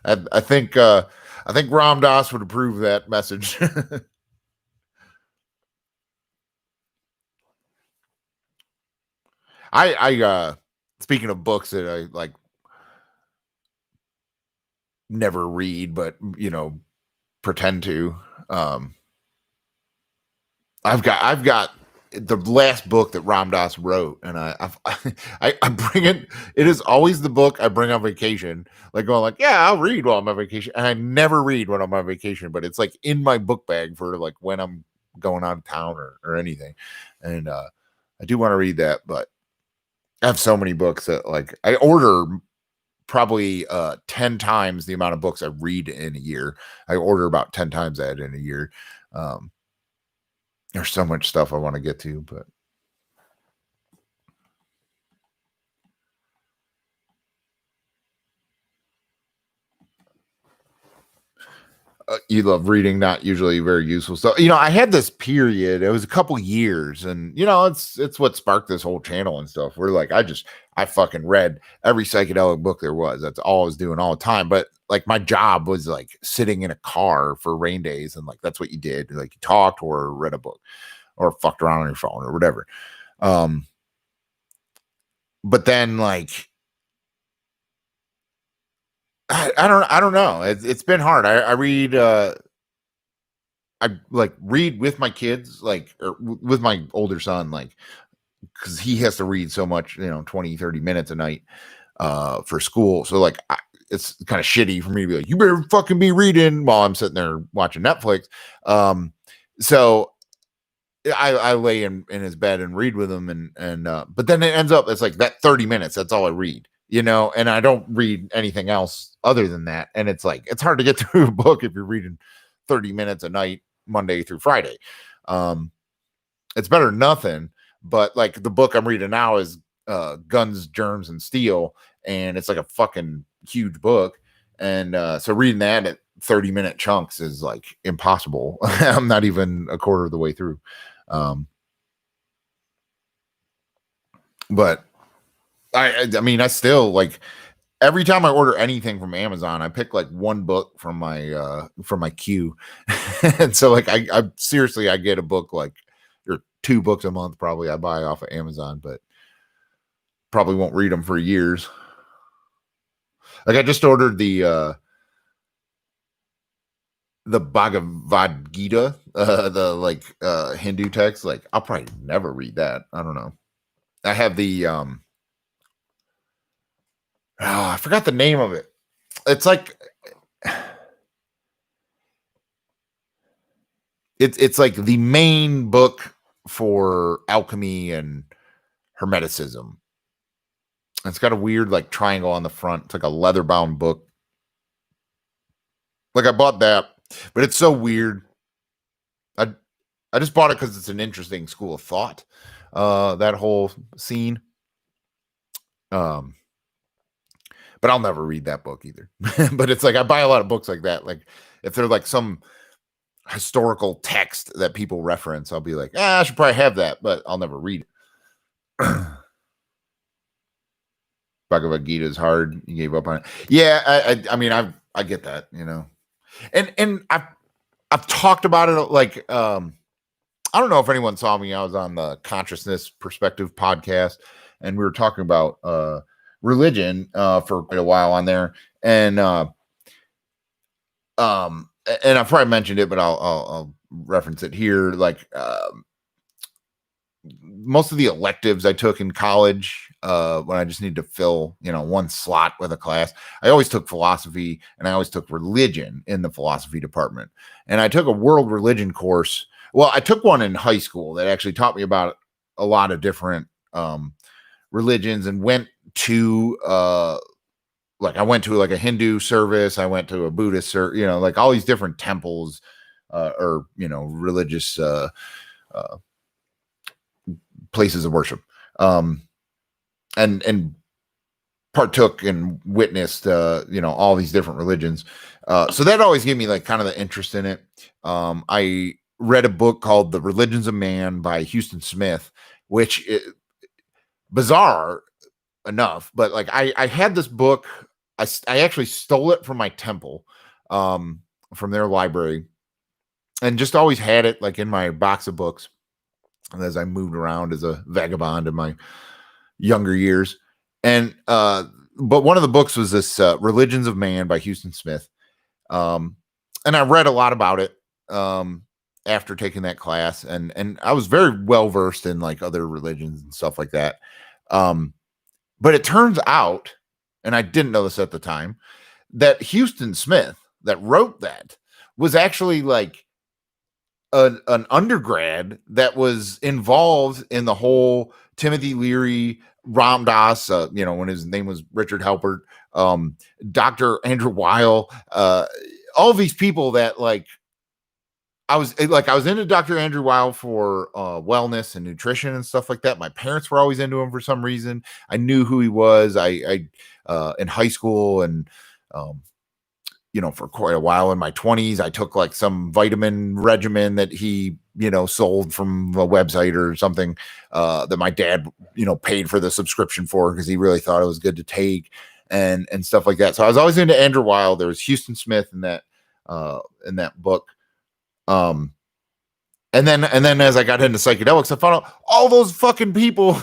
I think I think Ram Dass would approve that message. I speaking of books that I like never read, but pretend to. Um I've got the last book that Ram Dass wrote, and I bring it. It is always the book I bring on vacation, like going like, yeah, I'll read while I'm on vacation, and I never read when I'm on vacation, but it's like in my book bag for like when I'm going out of town or anything, and I do want to read that, but I have so many books that like I order probably 10 times the amount of books I read in a year. I order about 10 times that in a year. Um, there's so much stuff I want to get to, but you love reading, not usually very useful stuff. I had this period. It was a couple years, and it's what sparked this whole channel and stuff. Where like I fucking read every psychedelic book there was. That's all I was doing all the time. But like my job was like sitting in a car for rain days, and like that's what you did. Like you talked or read a book or fucked around on your phone or whatever. Um, but then like I don't know. It's been hard. I read I like read with my kids, like or with my older son, like because he has to read so much, 20, 30 minutes a night for school. So like it's kind of shitty for me to be like, you better fucking be reading while I'm sitting there watching Netflix. So I lay in his bed and read with him and but then it ends up it's like that 30 minutes, that's all I read, and I don't read anything else other than that. And it's like it's hard to get through a book if you're reading 30 minutes a night, Monday through Friday. Um, it's better than nothing, but like the book I'm reading now is Guns, Germs, and Steel, and it's like a fucking huge book. And so reading that at 30-minute chunks is like impossible. I'm not even a quarter of the way through. Um, but I mean, I still like every time I order anything from Amazon, I pick like one book from my queue. And so like I seriously I get a book like or two books a month probably I buy off of Amazon, but probably won't read them for years. Like I just ordered the Bhagavad Gita, the like Hindu text. Like I'll probably never read that. I don't know. I have the I forgot the name of it. It's like it's like the main book for alchemy and hermeticism. It's got a weird like triangle on the front. It's like a leather bound book. Like I bought that, but it's so weird. I I just bought it because it's an interesting school of thought. That whole scene. Um, but I'll never read that book either. But it's like I buy a lot of books like that. Like if they're like some historical text that people reference, I'll be like, I should probably have that, but I'll never read it. Bhagavad Gita is hard. You gave up on it. Yeah, I mean, I get that, and I've talked about it like I don't know if anyone saw me. I was on the Consciousness Perspective podcast, and we were talking about religion for quite a while on there, and and I probably mentioned it, but I'll reference it here. Like most of the electives I took in college, when I just needed to fill, one slot with a class, I always took philosophy and I always took religion in the philosophy department. And I took a world religion course. Well, I took one in high school that actually taught me about a lot of different religions and went to like I went to like a Hindu service, I went to a Buddhist like all these different temples or religious uh places of worship. And partook and witnessed, all these different religions. So that always gave me like kind of the interest in it. I read a book called The Religions of Man by Houston Smith, which bizarre enough, but like I had this book. I actually stole it from my temple, from their library, and just always had it like in my box of books. And as I moved around as a vagabond in my younger years, and but one of the books was this Religions of Man by Houston Smith, and I read a lot about it after taking that class, and I was very well versed in like other religions and stuff like that. But it turns out, and I didn't know this at the time, that Houston Smith that wrote that was actually like an undergrad that was involved in the whole Timothy Leary, Ram Dass, when his name was Richard Halpert, Dr. Andrew Weil, all these people that like I was into Dr. Andrew Weil for wellness and nutrition and stuff like that. My parents were always into him for some reason. I knew who he was. I in high school and for quite a while in my 20s, I took like some vitamin regimen that he sold from a website or something that my dad paid for the subscription for because he really thought it was good to take and stuff like that. So I was always into Andrew Weil. There was Houston Smith in that book. And then as I got into psychedelics, I found out all those fucking people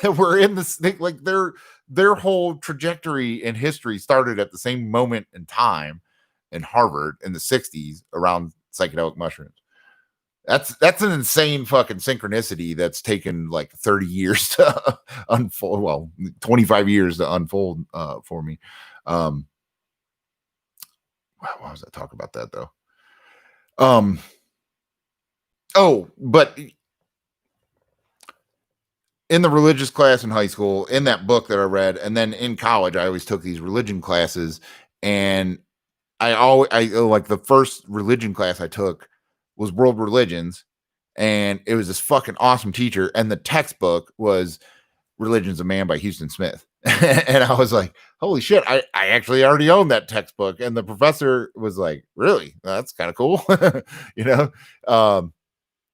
that were in this thing, like their whole trajectory in history started at the same moment in time in Harvard in the 60s around psychedelic mushrooms. That's an insane fucking synchronicity that's taken like 30 years to unfold. Well, 25 years to unfold for me. Why was I talking about that though? But in the religious class in high school, in that book that I read, and then in college, I always took these religion classes, and I like the first religion class I took was world religions, and it was this fucking awesome teacher, and the textbook was Religions of Man by Houston Smith. And I was like, holy shit, I actually already own that textbook. And the professor was like, really? That's kind of cool.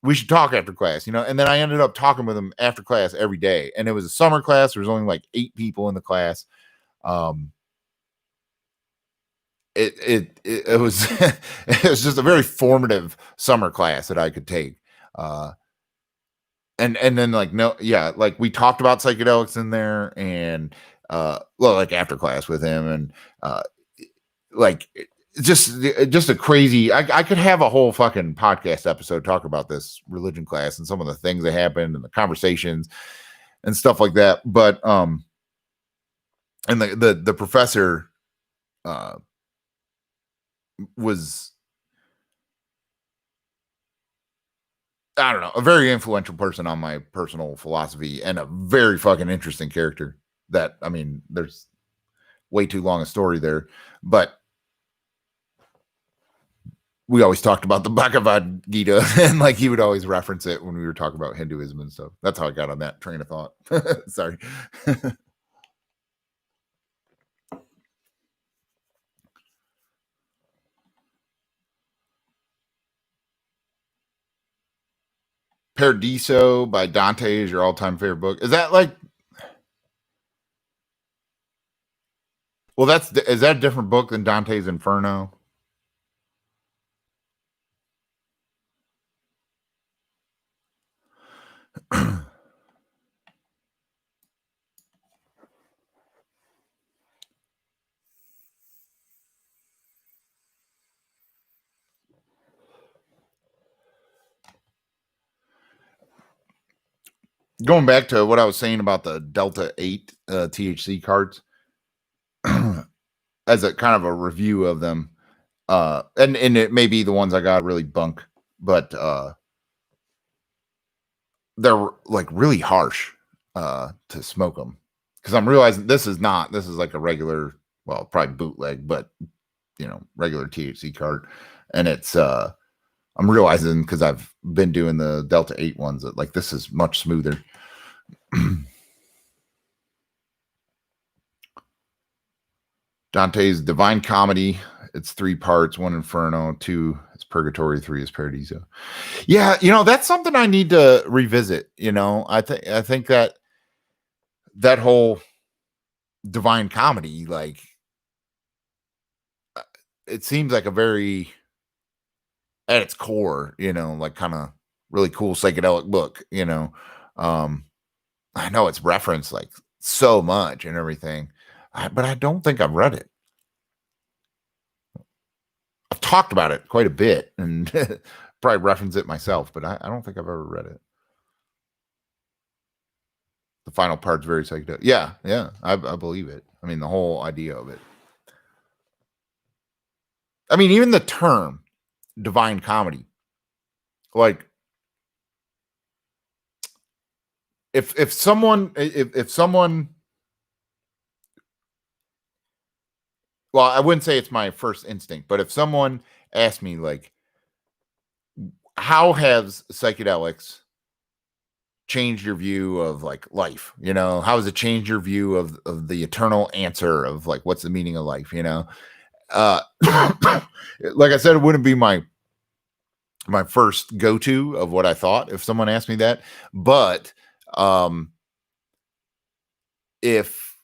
We should talk after class, and then I ended up talking with him after class every day. And it was a summer class. There was only like 8 people in the class. It was it was just a very formative summer class that I could take. And then like we talked about psychedelics in there, and like after class with him, and like just a crazy. I could have a whole fucking podcast episode talk about this religion class and some of the things that happened and the conversations and stuff like that. But and the professor was, I don't know, a very influential person on my personal philosophy, and a very fucking interesting character that, I mean, there's way too long a story there, but we always talked about the Bhagavad Gita, and like he would always reference it when we were talking about Hinduism and stuff. That's how I got on that train of thought. Sorry. Paradiso by Dante is your all-time favorite book. Is that like, well, is that a different book than Dante's Inferno? Going back to what I was saying about the Delta 8 THC cards, as a kind of a review of them, and it may be the ones I got really bunk, but they're like really harsh to smoke them, because I'm realizing this is like a regular, well, probably bootleg, but regular THC card, and it's I'm realizing, because I've been doing the Delta 8 ones, that like this is much smoother. Dante's Divine Comedy. It's 3 parts: 1 Inferno, 2 is Purgatory, 3 is Paradiso. Yeah, that's something I need to revisit. I think that whole Divine Comedy, like, it seems like a very, at its core, like, kind of really cool psychedelic book. Um, I know it's referenced like so much and everything, but I don't think I've read it. I've talked about it quite a bit and probably reference it myself, but I don't think I've ever read it. The final part's very psychedelic. Yeah, yeah, I believe it. I mean, the whole idea of it. I mean, even the term divine comedy, like, if someone, well, I wouldn't say it's my first instinct, but if someone asked me, like, how has psychedelics changed your view of, like, life? How has it changed your view of the eternal answer of, like, what's the meaning of life? Uh, like I said, it wouldn't be my first go-to of what I thought if someone asked me that. But um, if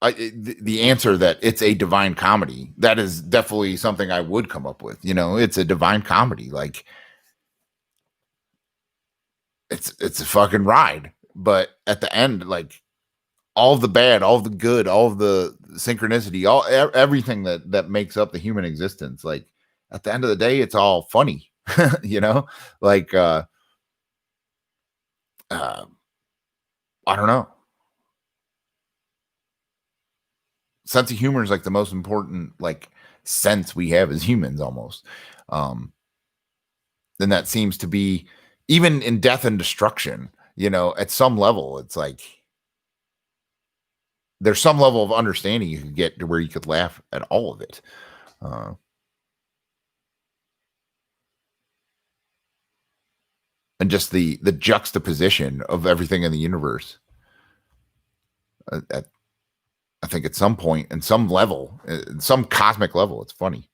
the answer that it's a divine comedy, that is definitely something I would come up with. It's a divine comedy. Like, it's a fucking ride. But at the end, like, all the bad, all the good, all the synchronicity, everything that makes up the human existence, like, at the end of the day, it's all funny. you know, like, uh I don't know. Sense of humor is like the most important, like, sense we have as humans, almost. Um, and that seems to be, even in death and destruction, at some level, it's like there's some level of understanding you could get to where you could laugh at all of it. Uh, and just the juxtaposition of everything in the universe. At, I think at some point, in some level, in some cosmic level, it's funny.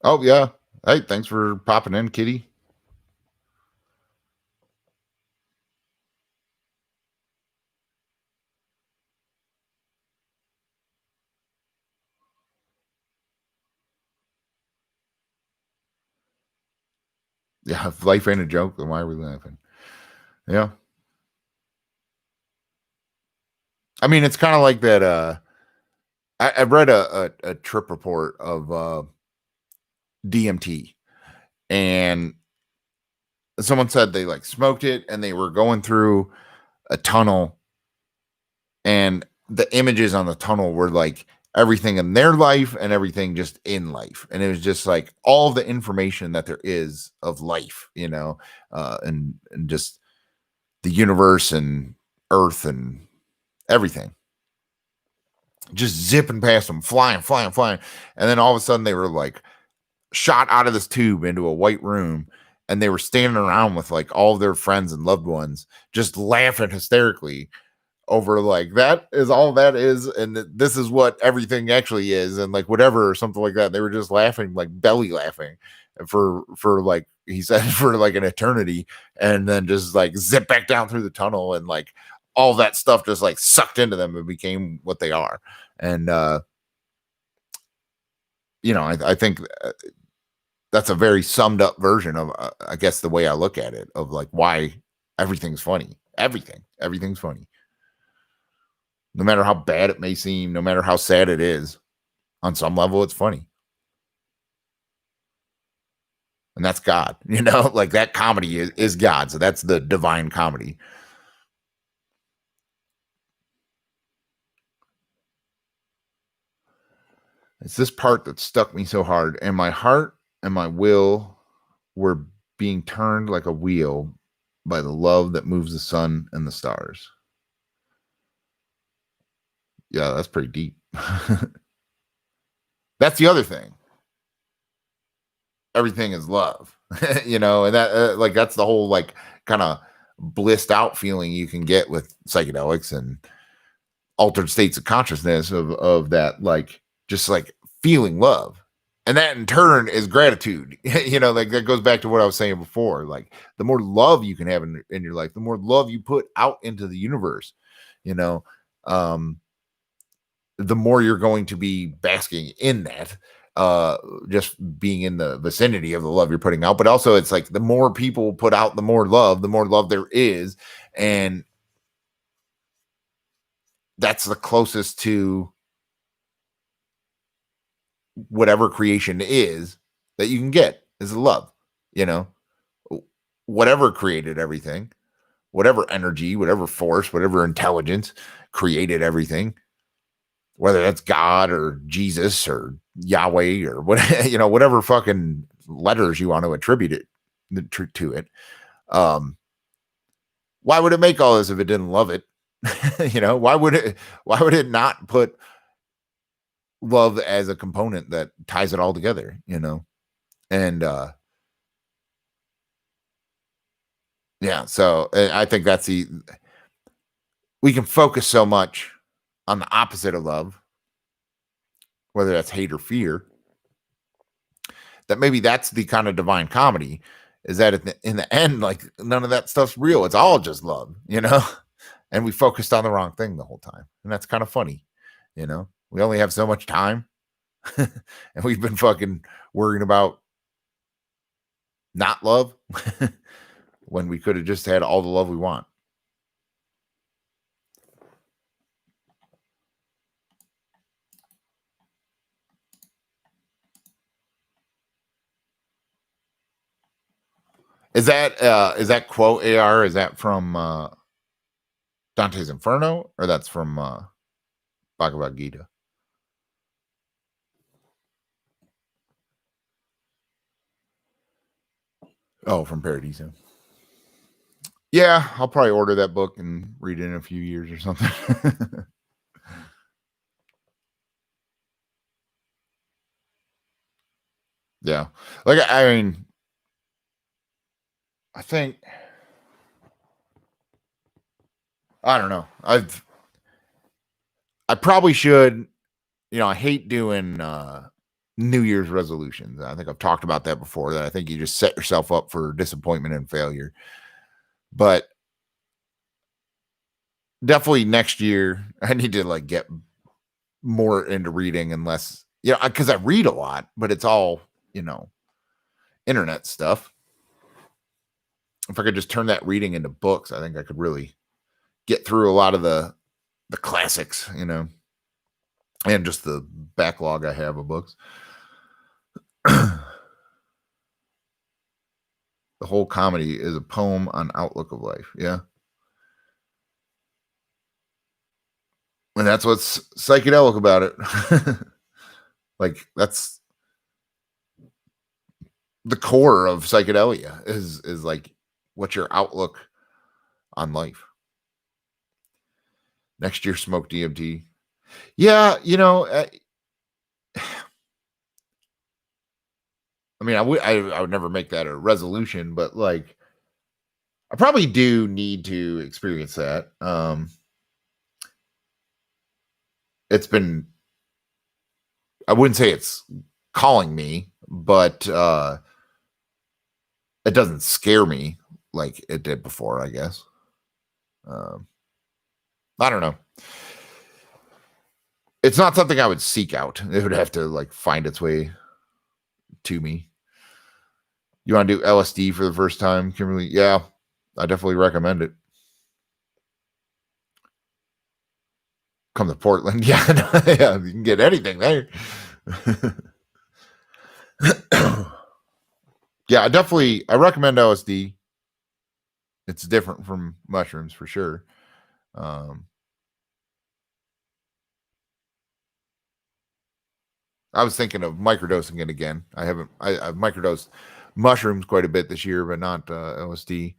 Oh yeah. Hey, thanks for popping in, Kitty. Yeah, if life ain't a joke, then why are we laughing? Yeah. I mean, it's kind of like that. I read a trip report of DMT, and someone said they, like, smoked it and they were going through a tunnel, and the images on the tunnel were like everything in their life and everything just in life. And it was just like all the information that there is of life, and just the universe and earth and everything just zipping past them, flying, flying, flying. And then all of a sudden they were like shot out of this tube into a white room, and they were standing around with like all their friends and loved ones just laughing hysterically over, like, that is all that is, and this is what everything actually is, and like whatever, or something like that. They were just laughing, like belly laughing, for like he said, for like an eternity, and then just like zip back down through the tunnel, and like all that stuff just like sucked into them and became what they are. And I think that's a very summed up version of, I guess, the way I look at it, of like why everything's funny. Everything's funny, no matter how bad it may seem, no matter how sad it is. On some level, it's funny, and that's God. Like, that comedy is God. So that's the divine comedy. It's this part that stuck me so hard, and my heart and my will were being turned like a wheel by the love that moves the sun and the stars. Yeah, that's pretty deep. That's the other thing. everything is love, and that like that's the whole like kind of blissed out feeling you can get with psychedelics and altered states of consciousness of that, like just like feeling love. And that in turn is gratitude. Like that goes back to what I was saying before. Like the more love you can have in your life, the more love you put out into the universe, you know, um, the more you're going to be basking in that, just being in the vicinity of the love you're putting out. But also it's like the more people put out, the more love there is. And that's the closest to whatever creation is that you can get is love, you know, whatever created everything, whatever energy, whatever force, whatever intelligence created everything, whether that's God or Jesus or Yahweh or what, whatever fucking letters you want to attribute it to it. Why would it make all this if it didn't love it? Why would it not put love as a component that ties it all together, And yeah, so I think we can focus so much on the opposite of love, whether that's hate or fear, that maybe that's the kind of divine comedy is that in the end, like none of that stuff's real. It's all just love, and we focused on the wrong thing the whole time. And that's kind of funny, we only have so much time and we've been fucking worrying about not love when we could have just had all the love we want. Is that quote AR? Is that from Dante's Inferno, or that's from Bhagavad Gita? Oh, from Paradiso. Yeah, I'll probably order that book and read it in a few years or something. Yeah, like I mean, I think I don't know. I probably should. I hate doing New Year's resolutions. I think I've talked about that before. That I think you just set yourself up for disappointment and failure. But definitely next year, I need to like get more into reading and less, because I read a lot, but it's all, internet stuff. If I could just turn that reading into books, I think I could really get through a lot of the classics, and just the backlog I have of books. The whole comedy is a poem on outlook of life. Yeah. And that's what's psychedelic about it. Like that's the core of psychedelia is like what's your outlook on life. Next year, smoke DMT. Yeah, I mean, I would never make that a resolution, but like, I probably do need to experience that. It's been, I wouldn't say it's calling me, but it doesn't scare me like it did before, I guess. I don't know. It's not something I would seek out. It would have to like find its way to me. You want to do LSD for the first time, Kimberly? Yeah, I definitely recommend it. Come to Portland. Yeah, yeah, you can get anything there. Yeah, I recommend LSD. It's different from mushrooms for sure. I was thinking of microdosing it again. I've microdosed mushrooms quite a bit this year, but not LSD.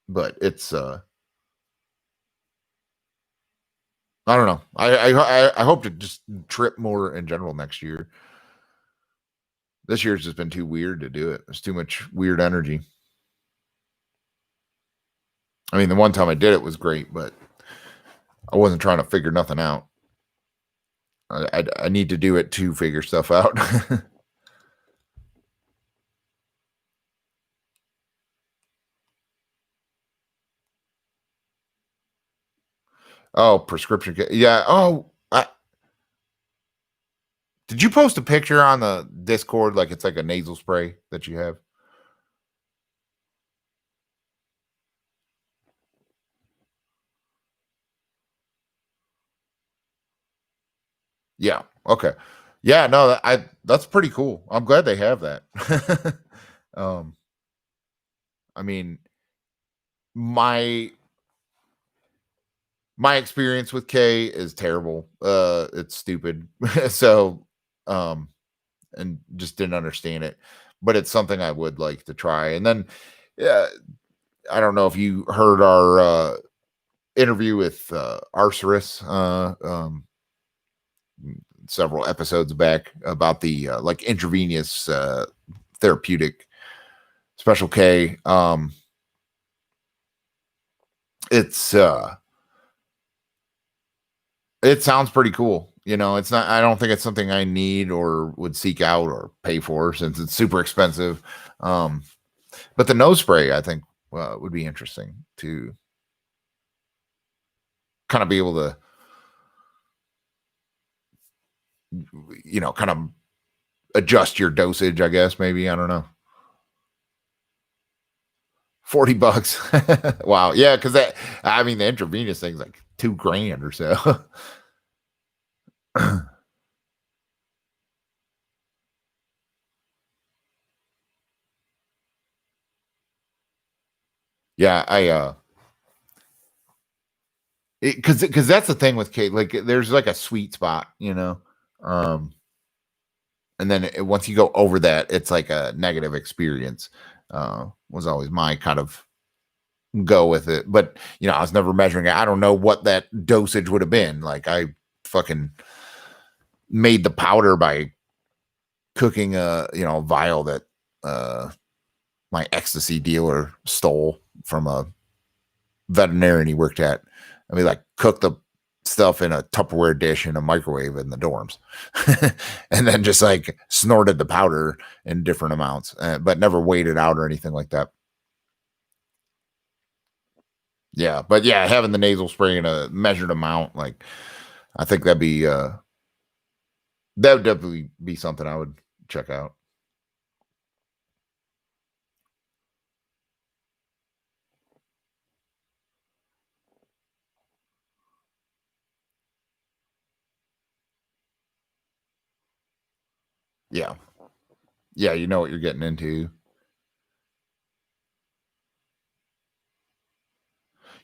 But it's I don't know. I hope to just trip more in general next year. This year's just been too weird to do it. There's too much weird energy. I mean, the one time I did it was great, but I wasn't trying to figure nothing out. I need to do it to figure stuff out. Oh, yeah. Oh, did you post a picture on the Discord? Like it's like a nasal spray that you have. Yeah. Okay. Yeah. No, that's pretty cool. I'm glad they have that. um, I mean, my my experience with K is terrible. It's stupid. So, um, and just didn't understand it. But it's something I would like to try. And then, yeah, I don't know if you heard our interview with Arceris several episodes back about the like intravenous therapeutic special K. It's it sounds pretty cool. You know, it's not. I don't think it's something I need or would seek out or pay for since it's super expensive. Um, but the nose spray, I think, would be interesting to kind of be able to, kind of adjust your dosage. I guess maybe I don't know. $40. Wow. Yeah, because that. I mean, the intravenous thing's like 2 grand or so. Yeah, I because that's the thing with Kate. Like, there's like a sweet spot, um, and then once you go over that, it's like a negative experience. Was always my kind of go with it, but I was never measuring it. I don't know what that dosage would have been. Like, I fucking made the powder by cooking a vial that my ecstasy dealer stole from a veterinarian he worked at. I mean, like, cooked the stuff in a Tupperware dish in a microwave in the dorms, and then just like snorted the powder in different amounts, but never weighed it out or anything like that. Yeah, but yeah, having the nasal spray in a measured amount, like, I think that would definitely be something I would check out. Yeah, yeah, you know what you're getting into.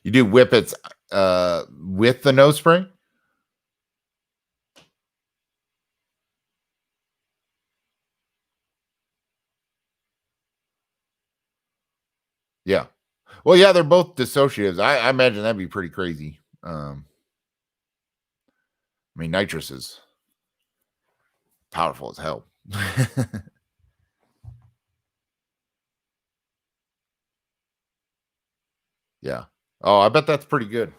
You do whippets with the nose spray. Yeah. Well, yeah, they're both dissociatives. I imagine that'd be pretty crazy. I mean, nitrous is powerful as hell. Yeah. Oh, I bet that's pretty good.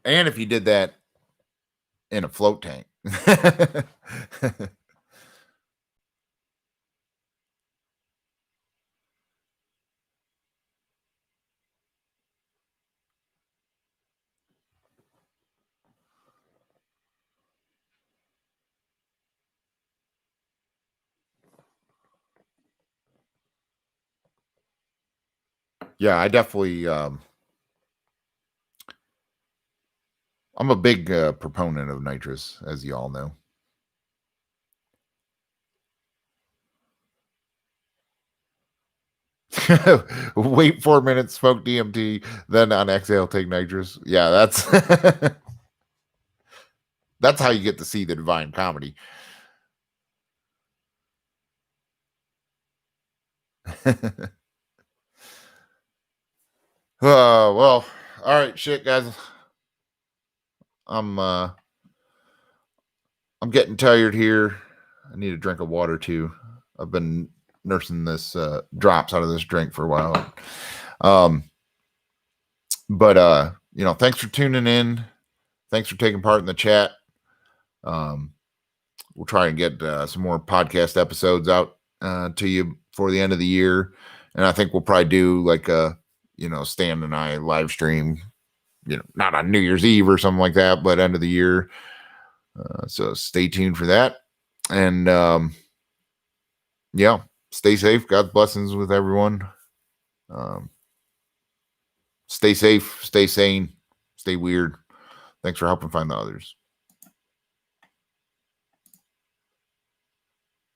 And if you did that in a float tank. Yeah, I definitely I'm a big proponent of nitrous, as you all know. Wait 4 minutes, smoke DMT, then on exhale take nitrous. Yeah, that's that's how you get to see the divine comedy. Well, All right, shit, guys. I'm getting tired here. I need a drink of water too. I've been nursing this drops out of this drink for a while. But thanks for tuning in. Thanks for taking part in the chat. We'll try and get some more podcast episodes out to you for the end of the year. And I think we'll probably do like a, Stan and I live stream, not on New Year's Eve or something like that, but end of the year. So stay tuned for that. And stay safe. God's blessings with everyone. Stay safe, stay sane, stay weird. Thanks for helping find the others.